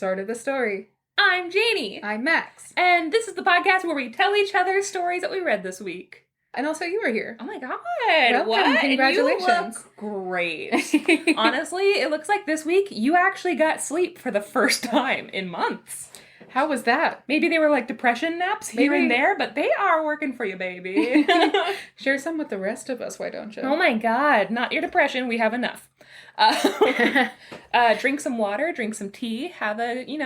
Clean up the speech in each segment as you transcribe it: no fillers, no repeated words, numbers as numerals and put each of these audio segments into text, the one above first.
Sort of the story. I'm Janey. I'm Max. And this is the podcast where we tell each other stories that we read this week. And also you were here. Oh my god. Welcome. What? Congratulations. You look great. Honestly, it looks like this week you actually got sleep for the first time in months. How was that? Maybe they were like depression naps here and there, but they are working for you, baby. Share some with the rest of us, why don't you? Oh my god. Not your depression. We have enough. Drink some water, drink some tea, have a good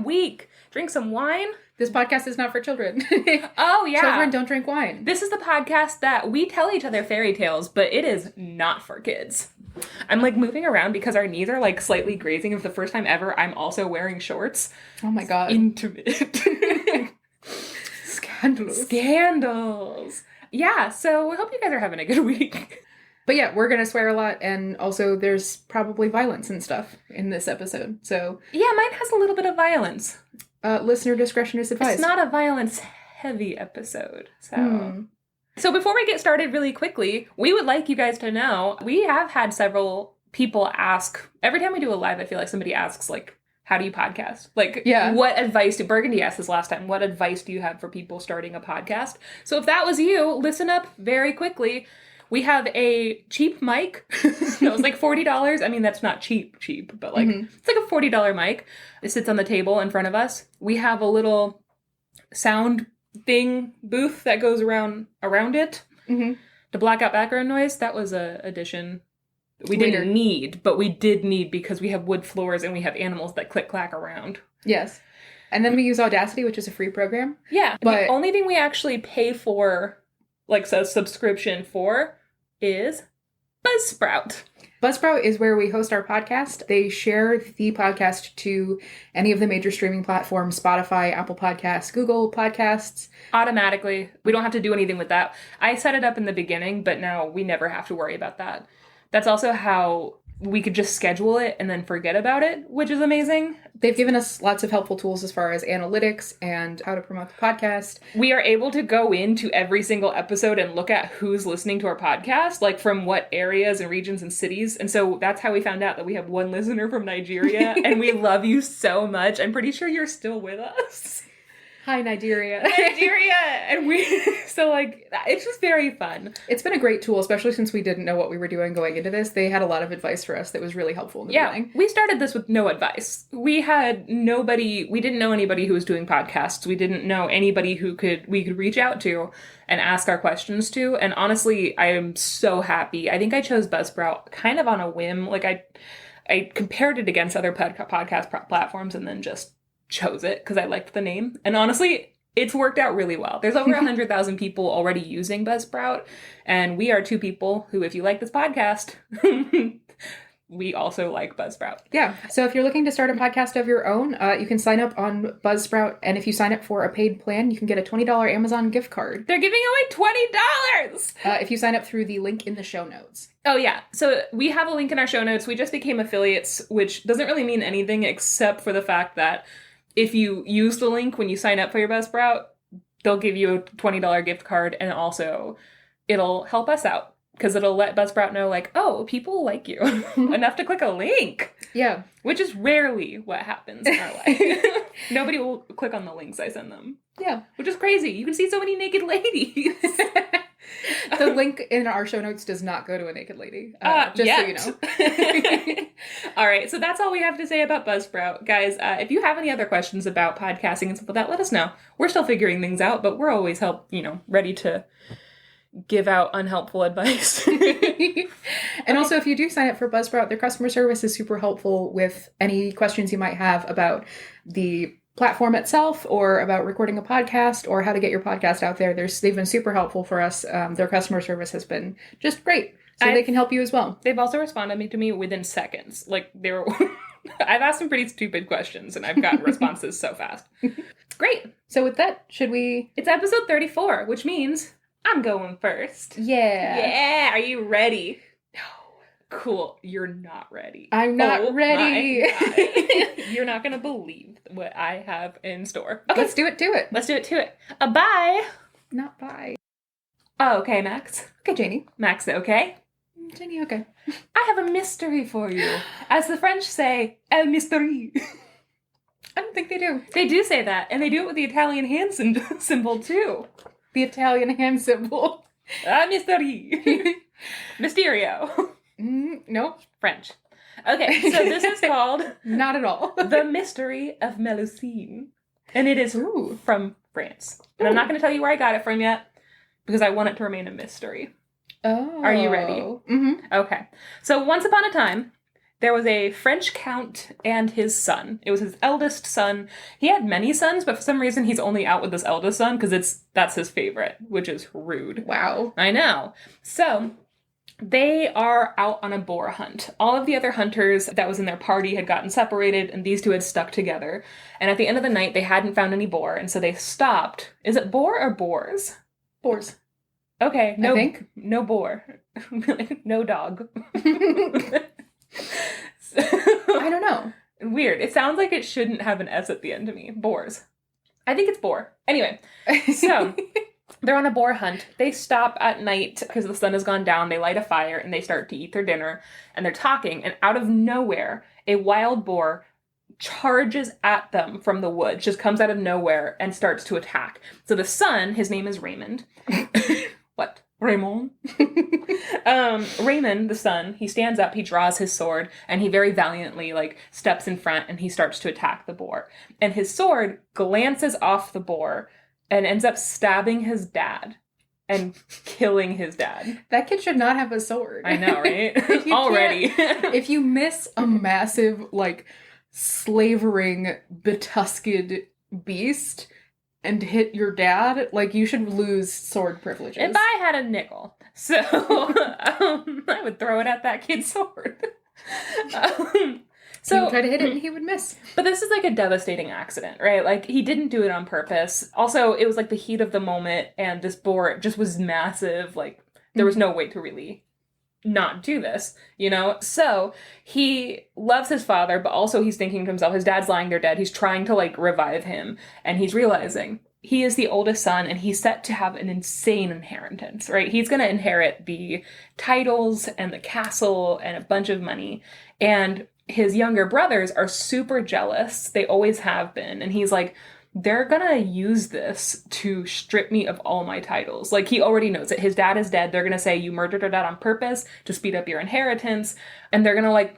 week. Drink some wine. This podcast is not for children. Oh, yeah. Children don't drink wine. This is the podcast that we tell each other fairy tales, but it is not for kids. I'm like moving around because our knees are like slightly grazing. For the first time ever, I'm also wearing shorts. Oh my god. Intimate. Scandals. Yeah, so we hope you guys are having a good week. But yeah, we're going to swear a lot, and also there's probably violence and stuff in this episode, so... Yeah, mine has a little bit of violence. Listener discretion is advised. It's not a violence-heavy episode, so... So before we get started really quickly, we would like you guys to know, we have had several people ask, every time we do a live, I feel like somebody asks, like, how do you podcast? Like, What advice Burgundy asked this last time, what advice do you have for people starting a podcast? So if that was you, listen up very quickly. We have a cheap mic. It was like $40. I mean, that's not cheap, but like, It's like a $40 mic. It sits on the table in front of us. We have a little sound thing booth that goes around it to block out background noise. That was a addition we didn't need, but we did need because we have wood floors and we have animals that click-clack around. Yes. And then we use Audacity, which is a free program. Yeah. But the only thing we actually pay for, like a subscription for, is Buzzsprout. Buzzsprout is where we host our podcast. They share the podcast to any of the major streaming platforms, Spotify, Apple Podcasts, Google Podcasts. Automatically. We don't have to do anything with that. I set it up in the beginning, but now we never have to worry about that. That's also how we could just schedule it and then forget about it, which is amazing. They've given us lots of helpful tools as far as analytics and how to promote the podcast. We are able to go into every single episode and look at who's listening to our podcast, like from what areas and regions and cities. And so that's how we found out that we have one listener from Nigeria, and we love you so much. I'm pretty sure you're still with us. Hi, Nigeria. And so like, it's just very fun. It's been a great tool, especially since we didn't know what we were doing going into this. They had a lot of advice for us that was really helpful in the beginning. We started this with no advice. We didn't know anybody who was doing podcasts. We didn't know anybody we could reach out to and ask our questions to. And honestly, I am so happy. I think I chose Buzzsprout kind of on a whim. Like I compared it against other podcast platforms and then just chose it because I liked the name. And honestly, it's worked out really well. There's over 100,000 people already using Buzzsprout, and we are two people who, if you like this podcast, we also like Buzzsprout. Yeah. So if you're looking to start a podcast of your own, you can sign up on Buzzsprout, and if you sign up for a paid plan, you can get a $20 Amazon gift card. They're giving away $20! If you sign up through the link in the show notes. Oh, yeah. So we have a link in our show notes. We just became affiliates, which doesn't really mean anything except for the fact that if you use the link when you sign up for your Buzzsprout, they'll give you a $20 gift card, and also it'll help us out because it'll let Buzzsprout know, like, oh, people like you enough to click a link. Yeah. Which is rarely what happens in our life. Nobody will click on the links I send them. Yeah. Which is crazy. You can see so many naked ladies. The link in our show notes does not go to a naked lady. So you know. All right, so that's all we have to say about Buzzsprout. Guys, if you have any other questions about podcasting and stuff like that, let us know. We're still figuring things out, but we're always ready to give out unhelpful advice. And also, if you do sign up for Buzzsprout, their customer service is super helpful with any questions you might have about the platform itself or about recording a podcast or how to get your podcast out there. They've been super helpful for us. Their customer service has been just great. So they can help you as well. They've also responded to me within seconds. Like, I've asked some pretty stupid questions and I've gotten responses so fast. Great. So with that, It's episode 34, which means I'm going first. Yeah. Yeah. Are you ready? No. Cool. You're not ready. I'm not ready. You're not going to believe what I have in store. Okay. Let's do it. Let's do it. Bye. Not bye. Oh, okay, Max. Okay, Janey. Max, okay? Janey, okay. I have a mystery for you. As the French say, un mystery. I don't think they do. They do say that, and they do it with the Italian hand symbol, too. The Italian hand symbol. Un mystery. Mysterio. Nope. French. Okay, so this is called... Not at all. The Mystery of Melusine. And it is from France. And I'm not going to tell you where I got it from yet, because I want it to remain a mystery. Oh. Are you ready? Mm-hmm. Okay. So once upon a time, there was a French count and his son. It was his eldest son. He had many sons, but for some reason he's only out with this eldest son because that's his favorite, which is rude. Wow. I know. So they are out on a boar hunt. All of the other hunters that was in their party had gotten separated, and these two had stuck together. And at the end of the night, they hadn't found any boar, and so they stopped. Is it boar or boars? Boars. Okay, I think. No boar. No dog. I don't know. Weird. It sounds like it shouldn't have an S at the end to me. Boars. I think it's boar. Anyway, so they're on a boar hunt. They stop at night because the sun has gone down. They light a fire and they start to eat their dinner. And they're talking. And out of nowhere, a wild boar charges at them from the woods, just comes out of nowhere and starts to attack. So the son, his name is Raymond. What? Raymond? Raymond, the son, he stands up, he draws his sword, and he very valiantly, steps in front and he starts to attack the boar. And his sword glances off the boar and ends up stabbing his dad and killing his dad. That kid should not have a sword. I know, right? Already. If you miss a massive, slavering, betusked beast and hit your dad, you should lose sword privileges. If I had a nickel, so I would throw it at that kid's sword. So he would try to hit it and he would miss. But this is a devastating accident, right? He didn't do it on purpose. Also, it was the heat of the moment, and this boar just was massive. There was no way to really not do this, So he loves his father, but also he's thinking to himself, his dad's lying there dead. He's trying to revive him, and he's realizing he is the oldest son and he's set to have an insane inheritance, right? He's going to inherit the titles and the castle and a bunch of money. And his younger brothers are super jealous. They always have been. And he's they're gonna use this to strip me of all my titles. He already knows that his dad is dead. They're gonna say, you murdered our dad on purpose to speed up your inheritance. And they're gonna,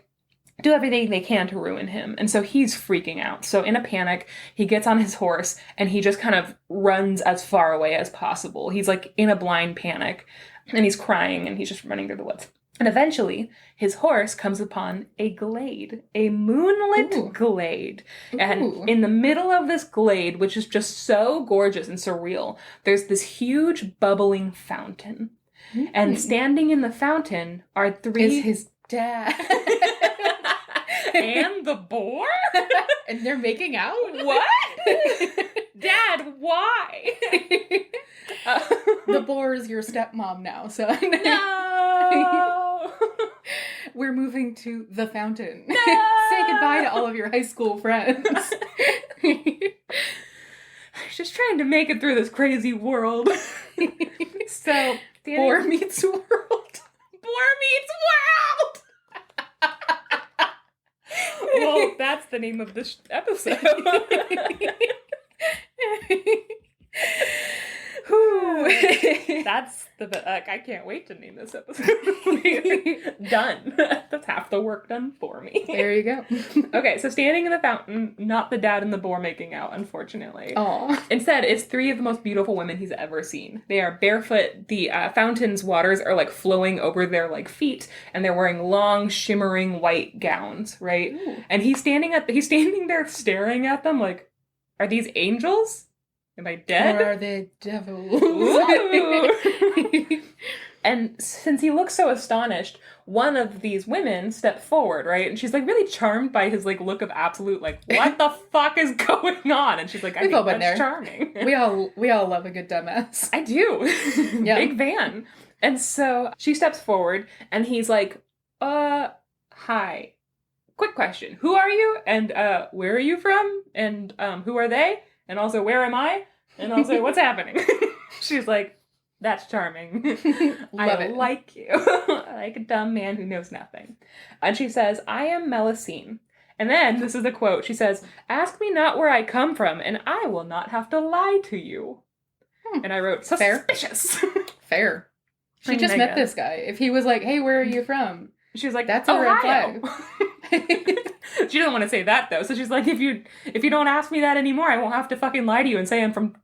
do everything they can to ruin him. And so he's freaking out. So in a panic, he gets on his horse and he just kind of runs as far away as possible. He's in a blind panic and he's crying and he's just running through the woods. And eventually, his horse comes upon a glade, a moonlit glade. And in the middle of this glade, which is just so gorgeous and surreal, there's this huge bubbling fountain. And standing in the fountain are three... Is his dad. And the boar? And they're making out? What? Dad, why? The boar is your stepmom now, so... No! We're moving to the fountain. No! Say goodbye to all of your high school friends. Just trying to make it through this crazy world. So, Boar meets world. Boar meets world! Well, that's the name of this episode. That's I can't wait to name this episode. Done. That's half the work done for me. There you go. Okay, so standing in the fountain, not the dad and the boar making out, unfortunately. Aww. Instead, it's three of the most beautiful women he's ever seen. They are barefoot. The fountain's waters are flowing over their feet, and they're wearing long, shimmering white gowns, right? Ooh. And he's standing there staring at them are these angels? Am I dead? Or are they devils? And since he looks so astonished, one of these women stepped forward, right? And she's really charmed by his look of absolute what the fuck is going on? And she's I think that's charming. We all love a good dumbass. I do. Yeah. Big fan. And so she steps forward and he's hi. Quick question. Who are you? And where are you from? And who are they? And also, where am I? And also, what's happening? She's That's charming. Love it. Like you. I like a dumb man who knows nothing. And she says, I am Melusine. And then, this is the quote, she says, ask me not where I come from, and I will not have to lie to you. And I wrote, suspicious. Fair. She just met this guy. If he was like, hey, where are you from? She was like, that's a red flag. She doesn't want to say that, though. So she's like, if you don't ask me that anymore, I won't have to fucking lie to you and say I'm from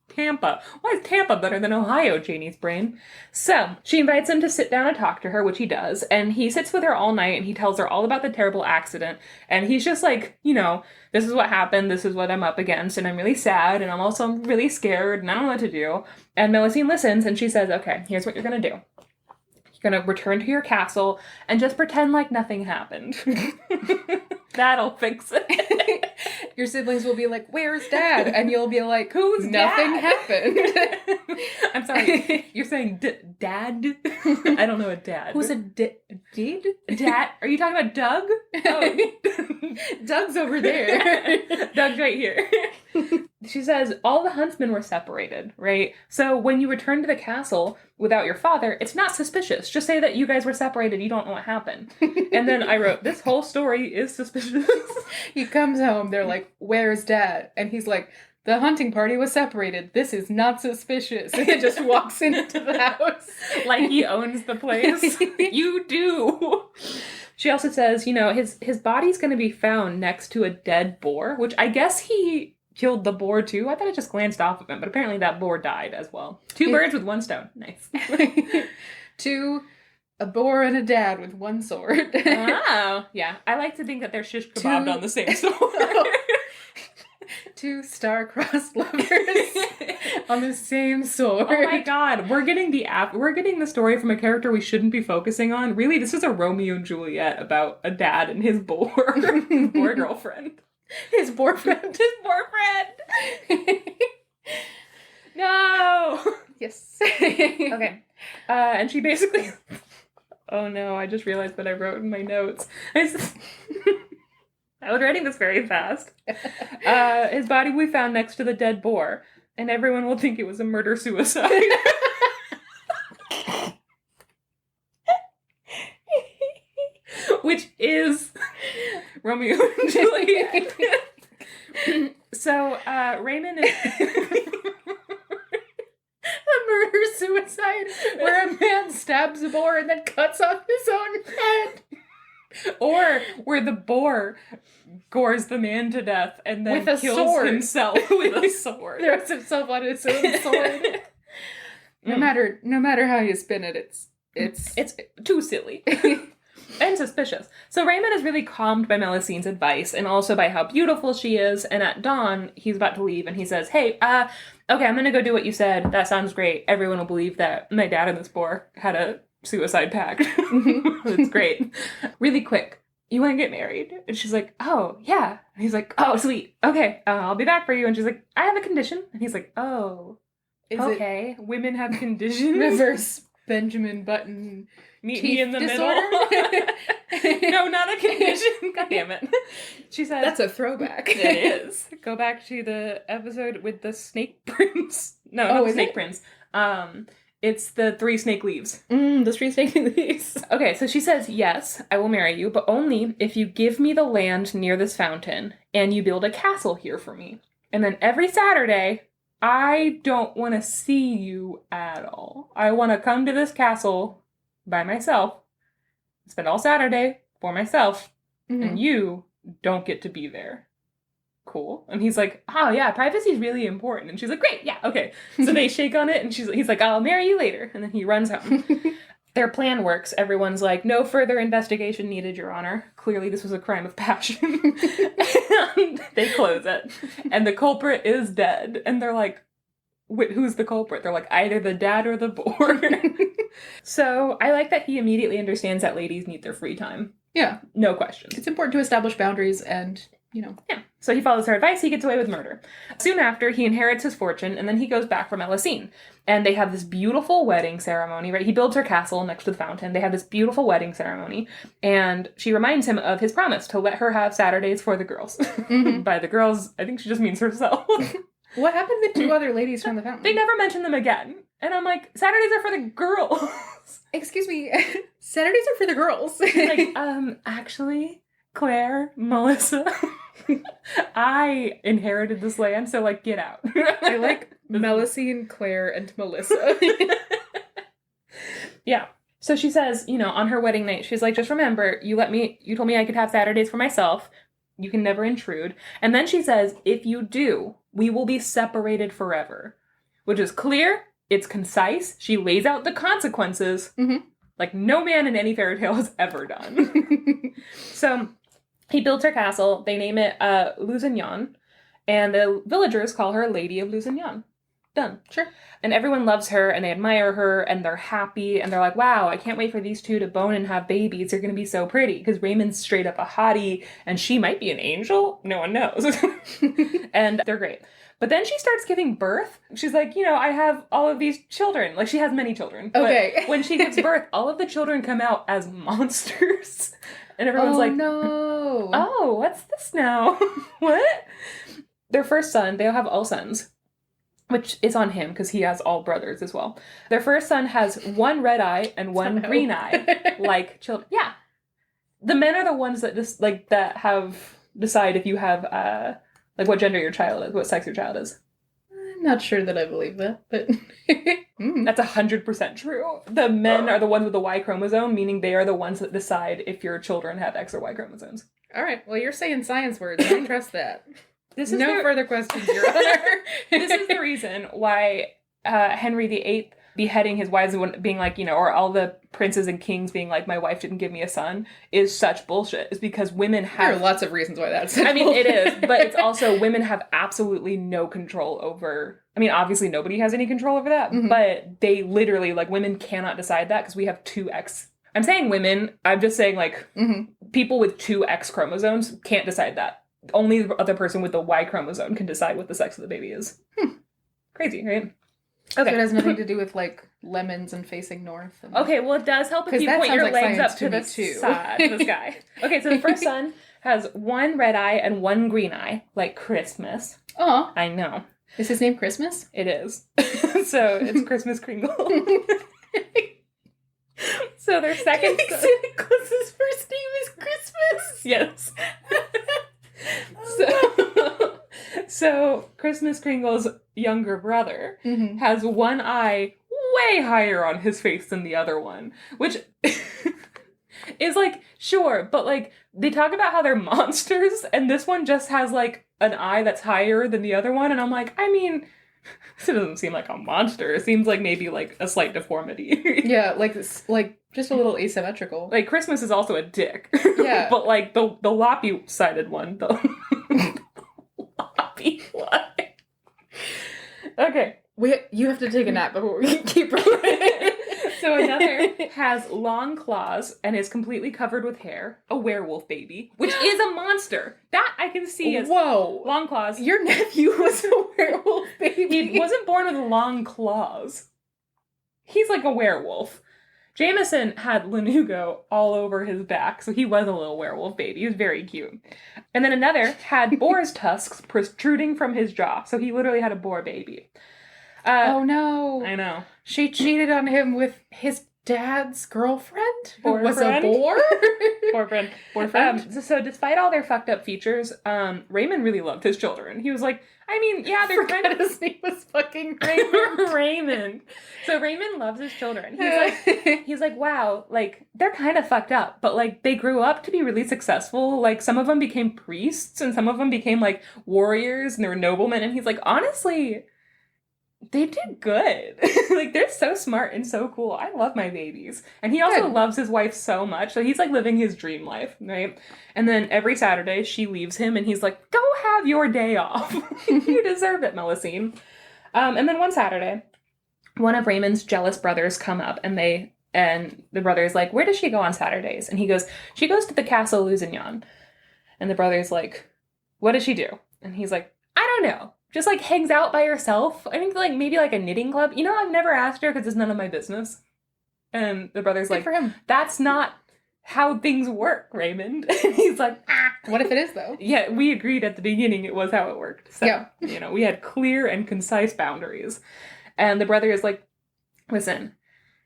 Tampa. Why is Tampa better than Ohio, Janey's brain? So she invites him to sit down and talk to her, which he does. And he sits with her all night and he tells her all about the terrible accident. And he's just like, this is what happened. This is what I'm up against. And I'm really sad. And I'm also really scared. And I don't know what to do. And Melusine listens and she says, okay, here's what you're going to do. You're going to return to your castle and just pretend like nothing happened. That'll fix it. Your siblings will be like, where's Dad? And you'll be like, who's nothing Dad? Happened. I'm sorry. You're saying Dad? I don't know a dad. Who's a dad? Dad? Are you talking about Doug? Oh. Doug's over there. Doug's right here. She says, all the huntsmen were separated, right? So when you return to the castle without your father, it's not suspicious. Just say that you guys were separated. You don't know what happened. And then I wrote, this whole story is suspicious. He comes home. They're like, where's Dad? And he's like, the hunting party was separated. This is not suspicious. And he just walks into the house. Like he owns the place. You do. She also says, his body's going to be found next to a dead boar, which I guess he killed the boar too. I thought it just glanced off of him, but apparently that boar died as well. Two birds with one stone. Nice. A boar and a dad with one sword. Oh, yeah. I like to think that they're shish kebabbed on the same sword. Two star-crossed lovers on the same sword. Oh my god, we're getting the story from a character we shouldn't be focusing on. Really, this is a Romeo and Juliet about a dad and his boar. Boar girlfriend. His boar friend. His boar friend. No. Yes. Okay. And she basically... Oh no, I just realized what I wrote in my notes. I was writing this very fast. His body will be found next to the dead boar, and everyone will think it was a murder-suicide. Which is Romeo and Juliet. So, Raymond is... A murder-suicide where a man stabs a boar and then cuts off his own head. Or where the boar gores the man to death and then kills himself with a sword. Throws himself on his own sword. No matter how you spin it, it's too silly. And suspicious. So Raymond is really calmed by Melusine's advice and also by how beautiful she is. And at dawn, he's about to leave and he says, hey, okay, I'm going to go do what you said. That sounds great. Everyone will believe that my dad and this boar had a suicide pact. It's great. Really quick. You want to get married? And she's like, oh, yeah. And he's like, oh, sweet. Okay, I'll be back for you. And she's like, I have a condition. And he's like, oh, okay. Women have conditions. Reverse Benjamin Button. Meet me in the middle. No, not a condition. God damn it. She said... That's a throwback. It is. Go back to the episode with the snake prince. No, not the snake prince. It's the 3 snake leaves. The 3 snake leaves. Okay, so she says, yes, I will marry you, but only if you give me the land near this fountain and you build a castle here for me. And then every Saturday, I don't want to see you at all. I want to come to this castle by myself, spend all Saturday for myself, and you don't get to be there. Cool. And he's like, oh yeah, privacy is really important. And she's like, great, yeah, okay. So they shake on it, and he's like, I'll marry you later. And then he runs home. Their plan works. Everyone's like, no further investigation needed, Your Honor. Clearly this was a crime of passion. And they close it. And the culprit is dead. And they're like, wait, who's the culprit? They're like, either the dad or the boar. So I like that he immediately understands that ladies need their free time. Yeah. No questions. It's important to establish boundaries and, Yeah. So he follows her advice, he gets away with murder. Soon after, he inherits his fortune, and then he goes back for Melusine. And they have this beautiful wedding ceremony, right? He builds her castle next to the fountain. They have this beautiful wedding ceremony. And she reminds him of his promise to let her have Saturdays for the girls. By the girls, I think she just means herself. What happened to the 2 other ladies from the fountain? They never mentioned them again. And I'm like, Saturdays are for the girls. Excuse me. Saturdays are for the girls. Like, actually, Claire, Melissa, I inherited this land, so, like, get out. I like Melusine, Claire, and Melissa. Yeah. So she says, you know, on her wedding night, she's like, just remember, you told me I could have Saturdays for myself. You can never intrude. And then she says, if you do, we will be separated forever. Which is clear. It's concise. She lays out the consequences. Mm-hmm. Like no man in any fairy tale has ever done. So he builds her castle. They name it Lusignan. And the villagers call her Lady of Lusignan. Done. Sure. And everyone loves her, and they admire her, and they're happy, and they're like, wow, I can't wait for these 2 to bone and have babies. They're going to be so pretty. Because Raymond's straight up a hottie, and she might be an angel. No one knows. And they're great. But then she starts giving birth. She's like, you know, I have all of these children. Like, she has many children. Okay. But when she gives birth, all of the children come out as monsters. And everyone's like, no. Oh, what's this now? What? Their first son, they'll have all sons. Which is on him, because he has all brothers as well. Their first son has 1 red eye and 1 green eye. Like children. Yeah. The men are the ones that just, like, that decide if you have, like, what gender your child is, what sex your child is. I'm not sure that I believe that, but... That's 100% true. The men are the ones with the Y chromosome, meaning they are the ones that decide if your children have X or Y chromosomes. All right. Well, you're saying science words. I trust that. This is no further questions, Your Honor. This is the reason why Henry VIII beheading his wives and being like, you know, or all the princes and kings being like, my wife didn't give me a son, is such bullshit. Is because women have... There are lots of reasons why that's such bullshit. It is, but it's also women have absolutely no control over... I mean, obviously nobody has any control over that, but they literally, like, women cannot decide that because we have 2 X... I'm saying women, I'm just saying, like, people with 2 X chromosomes can't decide that. Only the other person with the Y chromosome can decide what the sex of the baby is. Crazy, right? Okay. So it has nothing to do with, like, lemons and facing north. And... Okay, well, it does help if you point your legs up to the side of the sky. Okay, so the first son has 1 red eye and 1 green eye, like Christmas. Oh. I know. Is his name Christmas? It is. So it's Christmas Kringle. So their second son... Santa Claus's first name is Christmas? Yes. So Christmas Kringle's younger brother has 1 eye way higher on his face than the other one, which is like, sure, but like they talk about how they're monsters and this one just has like an eye that's higher than the other one, and I'm like, I mean, this doesn't seem like a monster. It seems like maybe like a slight deformity. Yeah, like just a little asymmetrical. Like Christmas is also a dick. Yeah. But like the loppy-sided one, the loppy one. Okay. You have to take a nap before we keep going. So another has long claws and is completely covered with hair. A werewolf baby, which is a monster. That I can see as long claws. Your nephew was a werewolf baby. He wasn't born with long claws. He's like a werewolf. Jameson had lanugo all over his back, so he was a little werewolf baby. He was very cute. And then another had boar's tusks protruding from his jaw, so he literally had a boar baby. Oh no. I know. She cheated on him with his dad's girlfriend, who was a boar? Boyfriend. So despite all their fucked up features, Raymond really loved his children. He was like, I mean, yeah, they're kind of... his name was fucking Raymond. Raymond. So Raymond loves his children. He's like, wow, like, they're kind of fucked up, but like, they grew up to be really successful. Like, some of them became priests, and some of them became like warriors, and they were noblemen, and he's like, honestly... they did good. Like, they're so smart and so cool. I love my babies. And he also loves his wife so much. So he's, like, living his dream life, right? And then every Saturday, she leaves him, and he's like, go have your day off. You deserve it, Melusine. And then one Saturday, one of Raymond's jealous brothers come up, and the brother's like, where does she go on Saturdays? And he goes, she goes to the Castle Lusignan. And the brother's like, what does she do? And he's like, I don't know. Just, like, hangs out by herself. I think, like, maybe, like, a knitting club. You know, I've never asked her because it's none of my business. And the brother's like, for him. That's not how things work, Raymond. And he's like, what if it is, though? Yeah, we agreed at the beginning it was how it worked. So, yeah. We had clear and concise boundaries. And the brother is like, listen,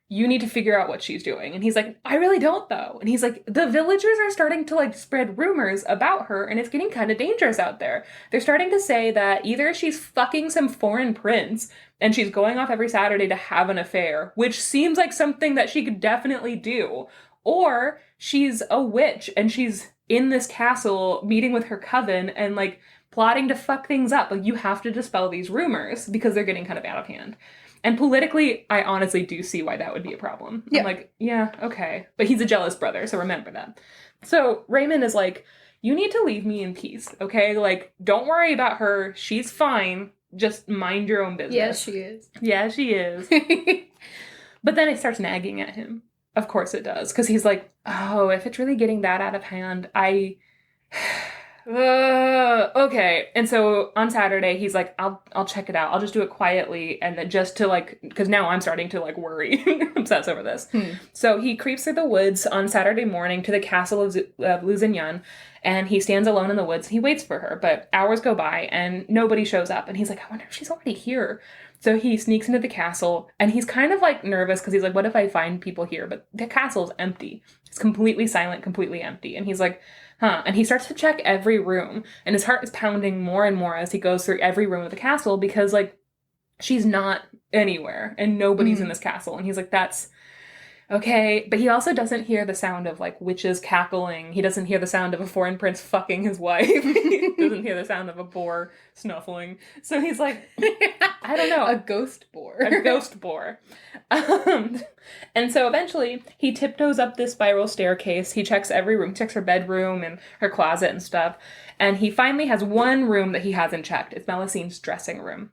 you need to figure out what she's doing. And he's like, I really don't, though. And he's like, the villagers are starting to, like, spread rumors about her, and it's getting kind of dangerous out there. They're starting to say that either she's fucking some foreign prince, and she's going off every Saturday to have an affair, which seems like something that she could definitely do, or she's a witch, and she's in this castle meeting with her coven, and, like, plotting to fuck things up. Like, you have to dispel these rumors, because they're getting kind of out of hand. And politically, I honestly do see why that would be a problem. Yeah. I'm like, yeah, okay. But he's a jealous brother, so remember that. So Raymond is like, you need to leave me in peace, okay? Like, don't worry about her. She's fine. Just mind your own business. Yes, she is. Yeah, she is. But then it starts nagging at him. Of course it does. Because he's like, oh, if it's really getting that out of hand, okay. And so on Saturday, he's like, I'll check it out. I'll just do it quietly. And then just to, like, because now I'm starting to, like, worry, obsess over this. So he creeps through the woods on Saturday morning to the castle of Lysistrata, and he stands alone in the woods. He waits for her, but hours go by and nobody shows up. And he's like, I wonder if she's already here. So he sneaks into the castle, and he's kind of, like, nervous because he's like, what if I find people here? But the castle's empty. It's completely silent, completely empty. And he's like, and he starts to check every room, and his heart is pounding more and more as he goes through every room of the castle because, like, she's not anywhere, and nobody's in this castle. And he's like, that's okay. But he also doesn't hear the sound of, like, witches cackling. He doesn't hear the sound of a foreign prince fucking his wife. He doesn't hear the sound of a boar snuffling. So he's like, I don't know. A ghost boar. A ghost boar. And so eventually he tiptoes up this spiral staircase. He checks every room, checks her bedroom and her closet and stuff. And he finally has one room that he hasn't checked. It's Melusine's dressing room.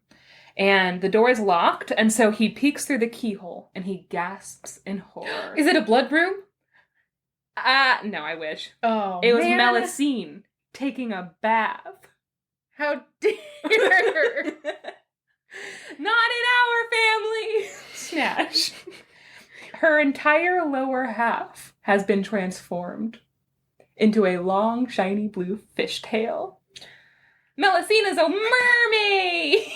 And the door is locked, and so he peeks through the keyhole, and he gasps in horror. Is it a blood room? No, I wish. Oh, it was Melusine taking a bath. How dare Not in our family! Snatch. Her entire lower half has been transformed into a long, shiny blue fishtail. Melusine is a mermaid!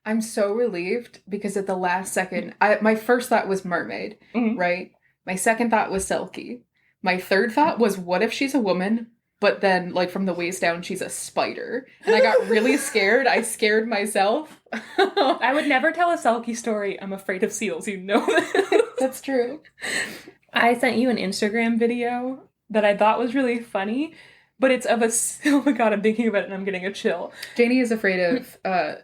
I'm so relieved because at the last second, my first thought was mermaid, right? My second thought was Selkie. My third thought was, what if she's a woman, but then, like, from the waist down, she's a spider? And I got really scared. I scared myself. I would never tell a Selkie story. I'm afraid of seals, you know this. That's true. I sent you an Instagram video that I thought was really funny. But it's of oh my god, I'm thinking about it and I'm getting a chill. Janey is afraid of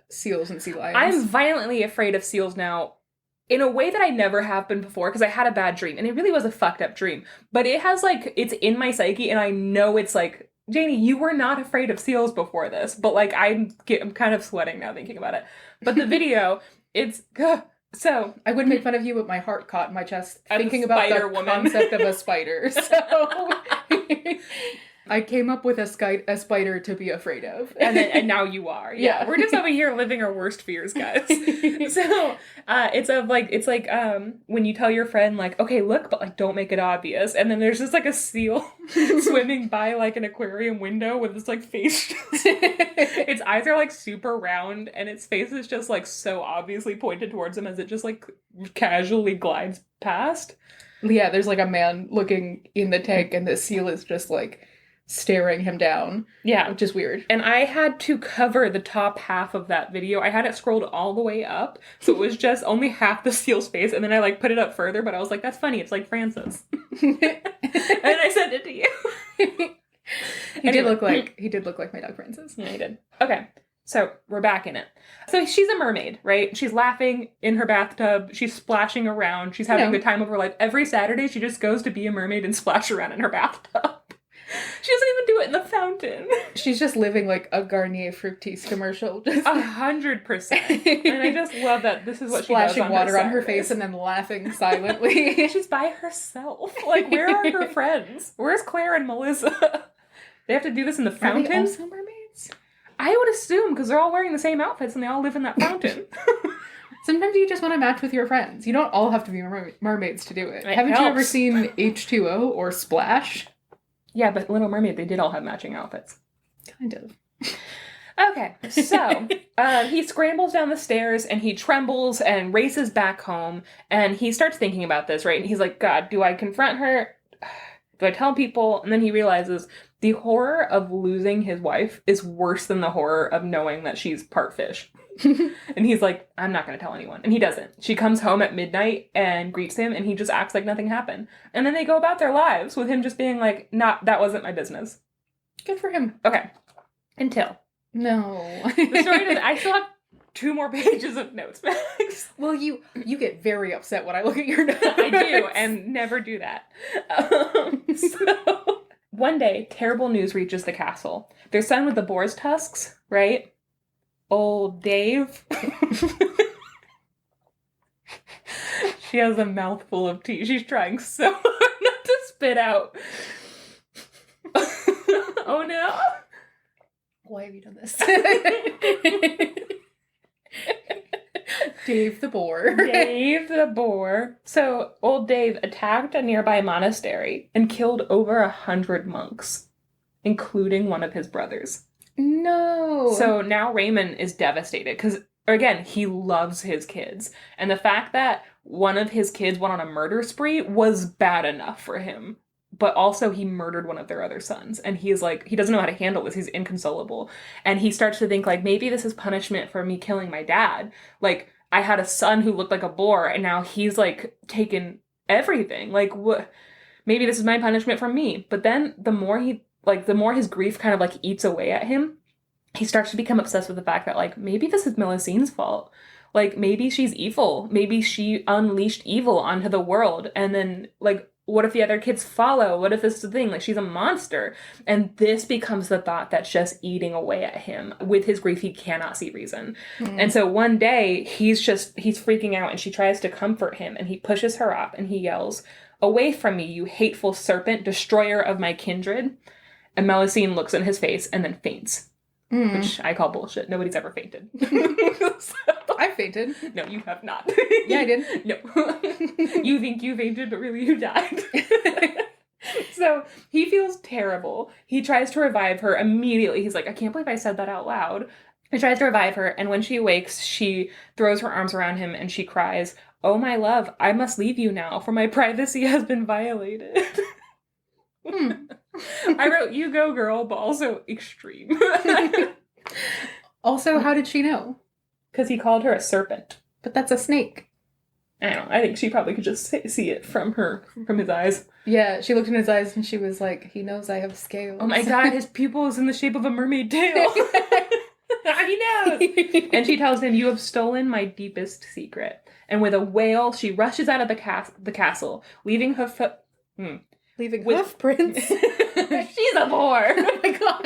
seals and sea lions. I'm violently afraid of seals now in a way that I never have been before because I had a bad dream. And it really was a fucked up dream. But it has, like, it's in my psyche and I know it's like, Janey, you were not afraid of seals before this. But, like, I'm kind of sweating now thinking about it. But the video, it's... So I would make fun of you, but my heart caught in my chest thinking about the concept of a spider. So... I came up with a spider to be afraid of. And now you are. Yeah. We're just over here living our worst fears, guys. So, it's like when you tell your friend, like, okay, look, but, like, don't make it obvious. And then there's just, like, a seal swimming by, like, an aquarium window with this, like, face. Its eyes are, like, super round, and its face is just, like, so obviously pointed towards him as it just, like, casually glides past. Yeah, there's, like, a man looking in the tank, and the seal is just, like, staring him down. Yeah. Which is weird. And I had to cover the top half of that video. I had it scrolled all the way up, so it was just only half the seal's face, and then I, like, put it up further, but I was like, that's funny, it's like Francis. And I sent it to you. He did look like my dog Francis. Yeah, he did. Okay. So we're back in it. So she's a mermaid, right? She's laughing in her bathtub. She's splashing around. She's having the time of her life. Every Saturday, she just goes to be a mermaid and splash around in her bathtub. She doesn't even do it in the fountain. She's just living like a Garnier Fructis commercial. 100%. And I just love that this is what she does on splashing water on her face and then laughing silently. She's by herself. Like, where are her friends? Where's Claire and Melissa? They have to do this in the fountain? Are they also mermaids? I would assume, because they're all wearing the same outfits and they all live in that fountain. Sometimes you just want to match with your friends. You don't all have to be mermaids to do it. It Haven't you ever helps. seen H2O or Splash? Yeah, but Little Mermaid, they did all have matching outfits. Kind of. Okay, so he scrambles down the stairs and he trembles and races back home, and he starts thinking about this, right? And he's like, God, do I confront her? Do I tell people? And then he realizes the horror of losing his wife is worse than the horror of knowing that she's part fish. And he's like, I'm not going to tell anyone. And he doesn't. She comes home at midnight and greets him, and he just acts like nothing happened. And then they go about their lives with him just being like, that wasn't my business. Good for him. Okay. Until. No. The story does. I still have 2 more pages of notes, Max. Well, you get very upset when I look at your notes. I do, and never do that. So, one day, terrible news reaches the castle. Their son with the boar's tusks, right? Old Dave. She has a mouthful of tea. She's trying so hard not to spit out. Oh no. Why have you done this? Dave the Boar. Dave the Boar. So, old Dave attacked a nearby monastery and killed over 100 monks, including one of his brothers. No. So now Raymond is devastated because, again, he loves his kids. And the fact that one of his kids went on a murder spree was bad enough for him. But also he murdered one of their other sons. And he is like, he doesn't know how to handle this. He's inconsolable. And he starts to think like, maybe this is punishment for me killing my dad. Like, I had a son who looked like a boar and now he's like taken everything. Like, what? Maybe this is my punishment from me. But then the more his grief kind of like eats away at him, he starts to become obsessed with the fact that like, maybe this is Melusine's fault. Like, maybe she's evil. Maybe she unleashed evil onto the world. And then like, what if the other kids follow? What if this is the thing? Like, she's a monster. And this becomes the thought that's just eating away at him. With his grief, he cannot see reason. And so one day, he's freaking out and she tries to comfort him and he pushes her up and he yells, "Away from me, you hateful serpent, destroyer of my kindred." And Melusine looks in his face and then faints. Which I call bullshit. Nobody's ever fainted. So, I fainted. no, you have not. Yeah, I did. No. You think you fainted, but really you died. So he feels terrible. He tries to revive her immediately. He's like, I can't believe I said that out loud. He tries to revive her, and when she awakes, she throws her arms around him and she cries, "Oh, my love, I must leave you now, for my privacy has been violated." I wrote, you go, girl, but also extreme. Also, how did she know? Because he called her a serpent. But that's a snake. I don't know. I think she probably could just see it from his eyes. Yeah, she looked in his eyes and she was like, he knows I have scales. Oh my god, his pupil is in the shape of a mermaid tail. He knows. And she tells him, "You have stolen my deepest secret." And with a wail, she rushes out of the castle, leaving her Leaving hoof prints. She's a boar. Oh my god.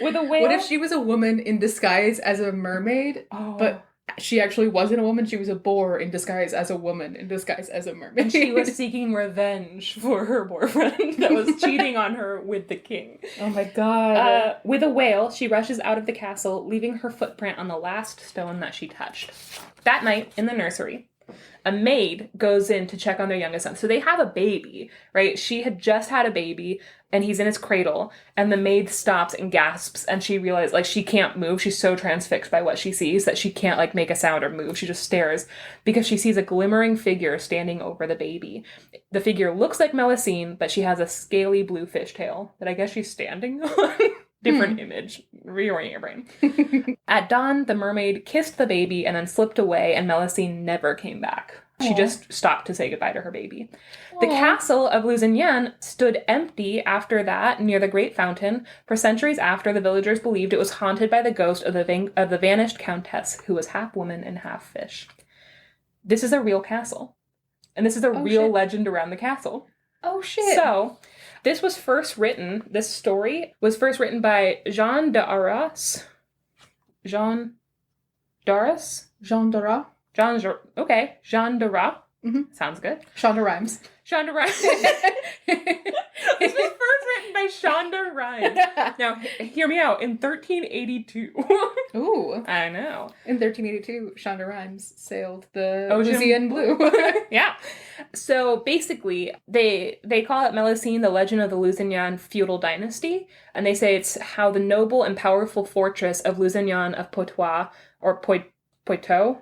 With a wail. What if she was a woman in disguise as a mermaid, but she actually wasn't a woman? She was a boar in disguise as a woman in disguise as a mermaid. And she was seeking revenge for her boyfriend that was cheating on her with the king. Oh my god. With a wail, she rushes out of the castle, leaving her footprint on the last stone that she touched. That night, in the nursery, a maid goes in to check on their youngest son. So they have a baby, right? She had just had a baby and he's in his cradle, and the maid stops and gasps, and she realizes like she can't move. She's so transfixed by what she sees that she can't like make a sound or move. She just stares because she sees a glimmering figure standing over the baby. The figure looks like Melusine, but she has a scaly blue fishtail that I guess she's standing on. Different image. Reorient your brain. At dawn, the mermaid kissed the baby and then slipped away, and Melusine never came back. She just stopped to say goodbye to her baby. The castle of Lysistrata stood empty after that near the great fountain. For centuries after, the villagers believed it was haunted by the ghost of the vanished countess, who was half woman and half fish. This is a real castle. And this is a real legend around the castle. Oh, shit. So, this story was first written by Jean d'Arras. Jean d'Arras? Jean d'Arras. Jean d'Arras. Sounds good. Shonda Rhimes. Shonda Rhimes. This was first written by Shonda Rhimes. Now, hear me out. In 1382. Ooh. I know. In 1382, Shonda Rhimes sailed the Lysistrata blue. Yeah. So basically, they call it Melusine, the legend of the Lusignan feudal dynasty, and they say it's how the noble and powerful fortress of Lusignan of Poitou, or Poitou.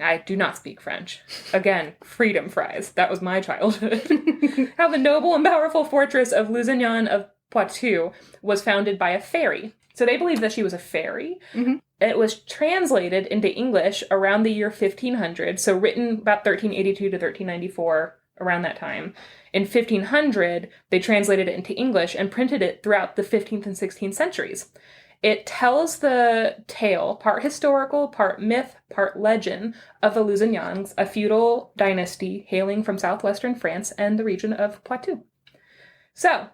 I do not speak French. Again, freedom fries. That was my childhood. How the noble and powerful fortress of Lusignan of Poitou was founded by a fairy. So they believe that she was a fairy. Mm-hmm. It was translated into English around the year 1500, so written about 1382 to 1394, around that time. In 1500, they translated it into English and printed it throughout the 15th and 16th centuries. It tells the tale, part historical, part myth, part legend, of the Lusignans, a feudal dynasty hailing from southwestern France and the region of Poitou. So,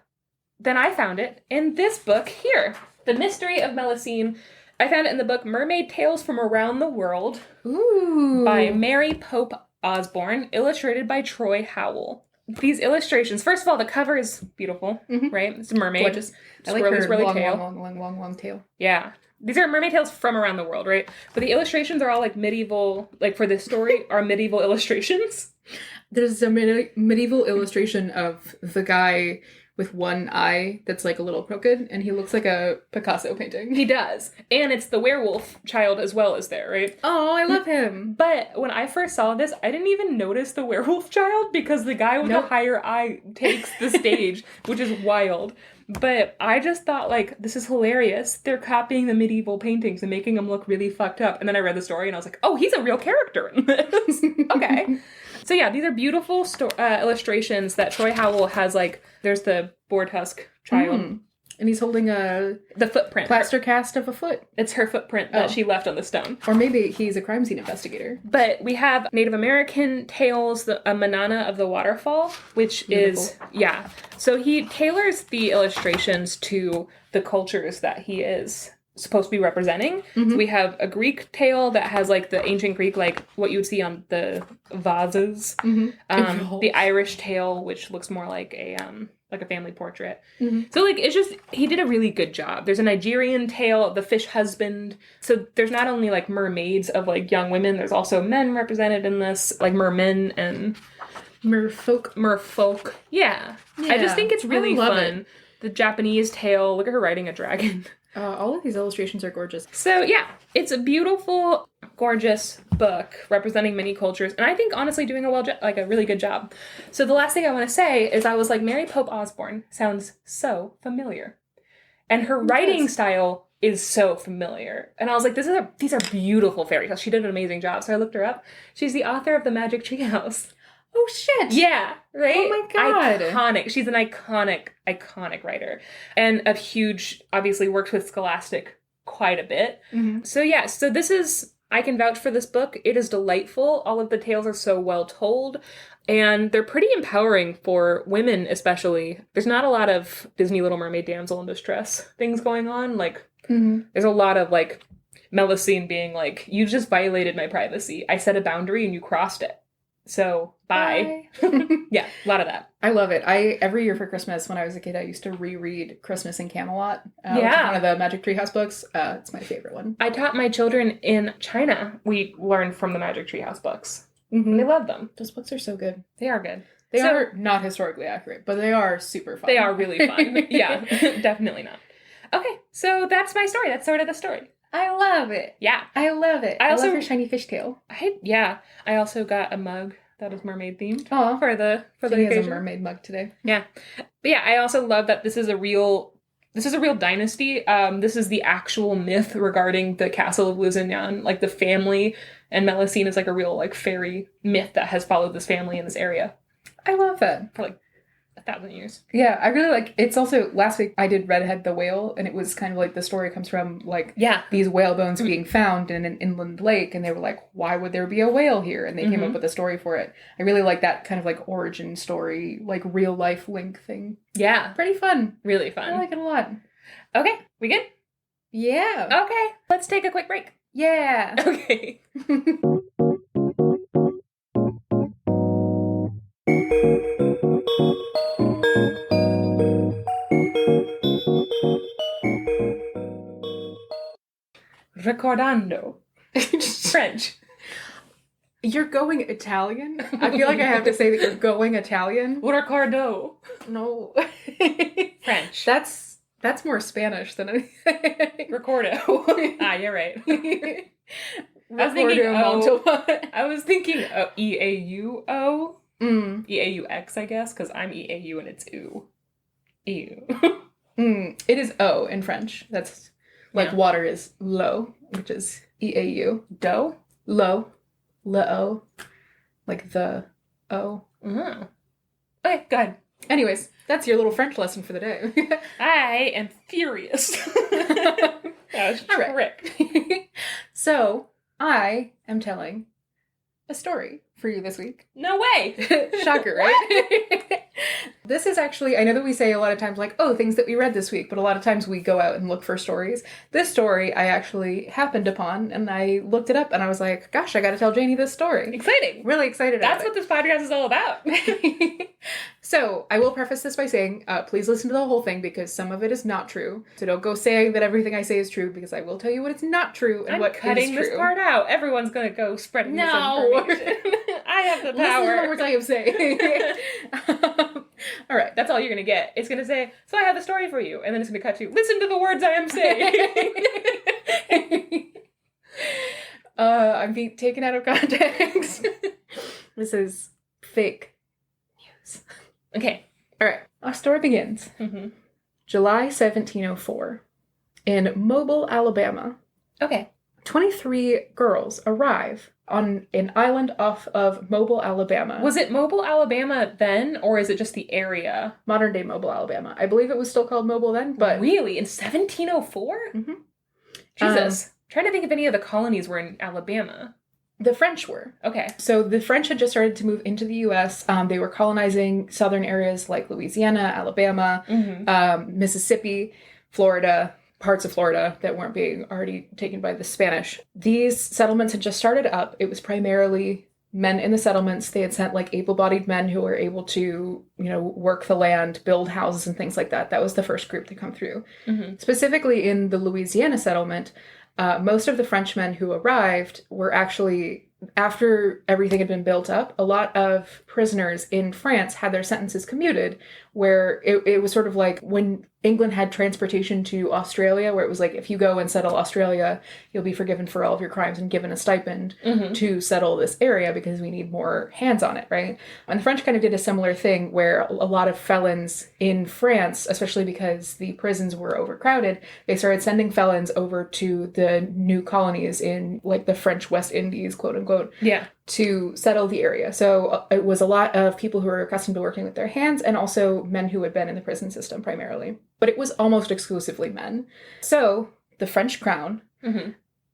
then I found it in this book here, The Mystery of Melusine. I found it in the book Mermaid Tales from Around the World. Ooh. By Mary Pope Osborne, illustrated by Troy Howell. These illustrations, first of all, the cover is beautiful, right? It's a mermaid. Gorgeous. I like her long tail. Yeah. These are mermaid tales from around the world, right? But the illustrations are all like medieval, like for this story, are medieval illustrations. There's a medieval illustration of the guy with one eye that's like a little crooked, and he looks like a Picasso painting. He does. And it's the werewolf child as well as there, right? Oh, I love him. But when I first saw this, I didn't even notice the werewolf child because the guy with the higher eye takes the stage, which is wild. But I just thought, like, this is hilarious. They're copying the medieval paintings and making them look really fucked up. And then I read the story and I was like, oh, he's a real character in this. Okay. So yeah, these are beautiful illustrations that Troy Howell has, like, there's the boar tusk child. And he's holding the footprint. Plaster cast of a foot. It's her footprint that she left on the stone. Or maybe he's a crime scene investigator. But we have Native American tales, a Manana of the Waterfall, which is, So he tailors the illustrations to the cultures that he is supposed to be representing. So we have a Greek tale that has, like, the ancient Greek, like, what you would see on the vases. The Irish tale, which looks more like a family portrait. So, like, it's just, he did a really good job. There's a Nigerian tale, The Fish Husband. So there's not only, like, mermaids of, like, young women, there's also men represented in this, like, mermen and merfolk. Yeah. I just think it's really fun. It. The Japanese tale, look at her riding a dragon. All of these illustrations are gorgeous. So, yeah, it's a beautiful, gorgeous book representing many cultures, and I think, honestly, doing a really good job. So the last thing I want to say is I was like, Mary Pope Osborne sounds so familiar. And her writing style is so familiar. And I was like, these are beautiful fairy tales. She did an amazing job. So I looked her up. She's the author of The Magic Tree House. Oh, shit. Yeah, right? Oh, my God. Iconic. She's an iconic writer. And a huge, obviously worked with Scholastic quite a bit. So, yeah, so this is, I can vouch for this book. It is delightful. All of the tales are so well told. And they're pretty empowering for women, especially. There's not a lot of Disney Little Mermaid damsel in distress things going on. Like, there's a lot of, like, Melusine being like, you just violated my privacy. I set a boundary and you crossed it. So, bye. Yeah, a lot of that. I love it. Every year for Christmas, when I was a kid, I used to reread Christmas in Camelot, which is one of the Magic Tree House books. It's my favorite one. I taught my children in China. We learned from the Magic Tree House books. And they love them. Those books are so good. They are good. They are not historically accurate, but they are super fun. They are really fun. Yeah, definitely not. Okay, so that's my story. That's sort of the story. I love it. Yeah. I love it. I love her shiny fishtail. I also got a mug that is mermaid themed. Oh, for the occasion. Has a mermaid mug today. Yeah. But yeah, I also love that this is a real dynasty. This is the actual myth regarding the castle of Lusignan, like the family, and Melusine is like a real, like, fairy myth that has followed this family in this area. I love that. For like 1,000 years. Yeah, I really like, it's also, last week I did Redhead the Whale, and it was kind of like the story comes from, like, these whale bones being found in an inland lake, and they were like, why would there be a whale here? And they came up with a story for it. I really like that kind of, like, origin story, like, real life link thing. Yeah. Pretty fun. Really fun. I like it a lot. Okay, we good? Yeah. Okay, let's take a quick break. Yeah. Okay. Recordando. French. You're going Italian? I feel like I have to say that you're going Italian. Ricardo. No. French. That's more Spanish than anything. Ricordo. You're right. I was thinking E-A-U-O. E-A-U-X, I guess, because I'm E-A-U and it's oo. Ew. It is O in French. That's like water is l'eau, which is E-A-U. Dough? L'eau. L'eau. Like the O. Mm. Okay, go ahead. Anyways, that's your little French lesson for the day. I am furious. That was a trick. So, I am telling a story for you this week. No way! Shocker, right? This is actually, I know that we say a lot of times like, oh, things that we read this week, but a lot of times we go out and look for stories. This story I actually happened upon, and I looked it up, and I was like, gosh, I gotta tell Janey this story. Exciting! Really excited about it. That's what this podcast is all about. So, I will preface this by saying, please listen to the whole thing, because some of it is not true. So don't go saying that everything I say is true, because I will tell you what it's not true and what is true. I'm cutting this part out. Everyone's gonna go spreading this information. I have the power. Listen to the words I am saying. All right. That's all you're going to get. It's going to say, so I have a story for you. And then it's going to cut to, listen to the words I am saying. I'm being taken out of context. This is fake news. Okay. All right. Our story begins. July 1704 in Mobile, Alabama. Okay. 23 girls arrive on an island off of Mobile, Alabama. Was it Mobile, Alabama then, or is it just the area? Modern day Mobile, Alabama. I believe it was still called Mobile then, but... Really? In 1704? Mm-hmm. Jesus. Trying to think if any of the colonies were in Alabama. The French were. Okay. So the French had just started to move into the U.S. They were colonizing southern areas like Louisiana, Alabama, Mississippi, Florida, parts of Florida that weren't being already taken by the Spanish. These settlements had just started up. It was primarily men in the settlements. They had sent like able-bodied men who were able to, work the land, build houses and things like that. That was the first group to come through. Specifically in the Louisiana settlement, most of the Frenchmen who arrived were actually, after everything had been built up, a lot of prisoners in France had their sentences commuted, where it was sort of like when England had transportation to Australia, where it was like, if you go and settle Australia, you'll be forgiven for all of your crimes and given a stipend to settle this area because we need more hands on it, right? And the French kind of did a similar thing where a lot of felons in France, especially because the prisons were overcrowded, they started sending felons over to the new colonies in like the French West Indies, quote unquote. Yeah. To settle the area. So it was a lot of people who were accustomed to working with their hands and also men who had been in the prison system primarily. But it was almost exclusively men. So the French crown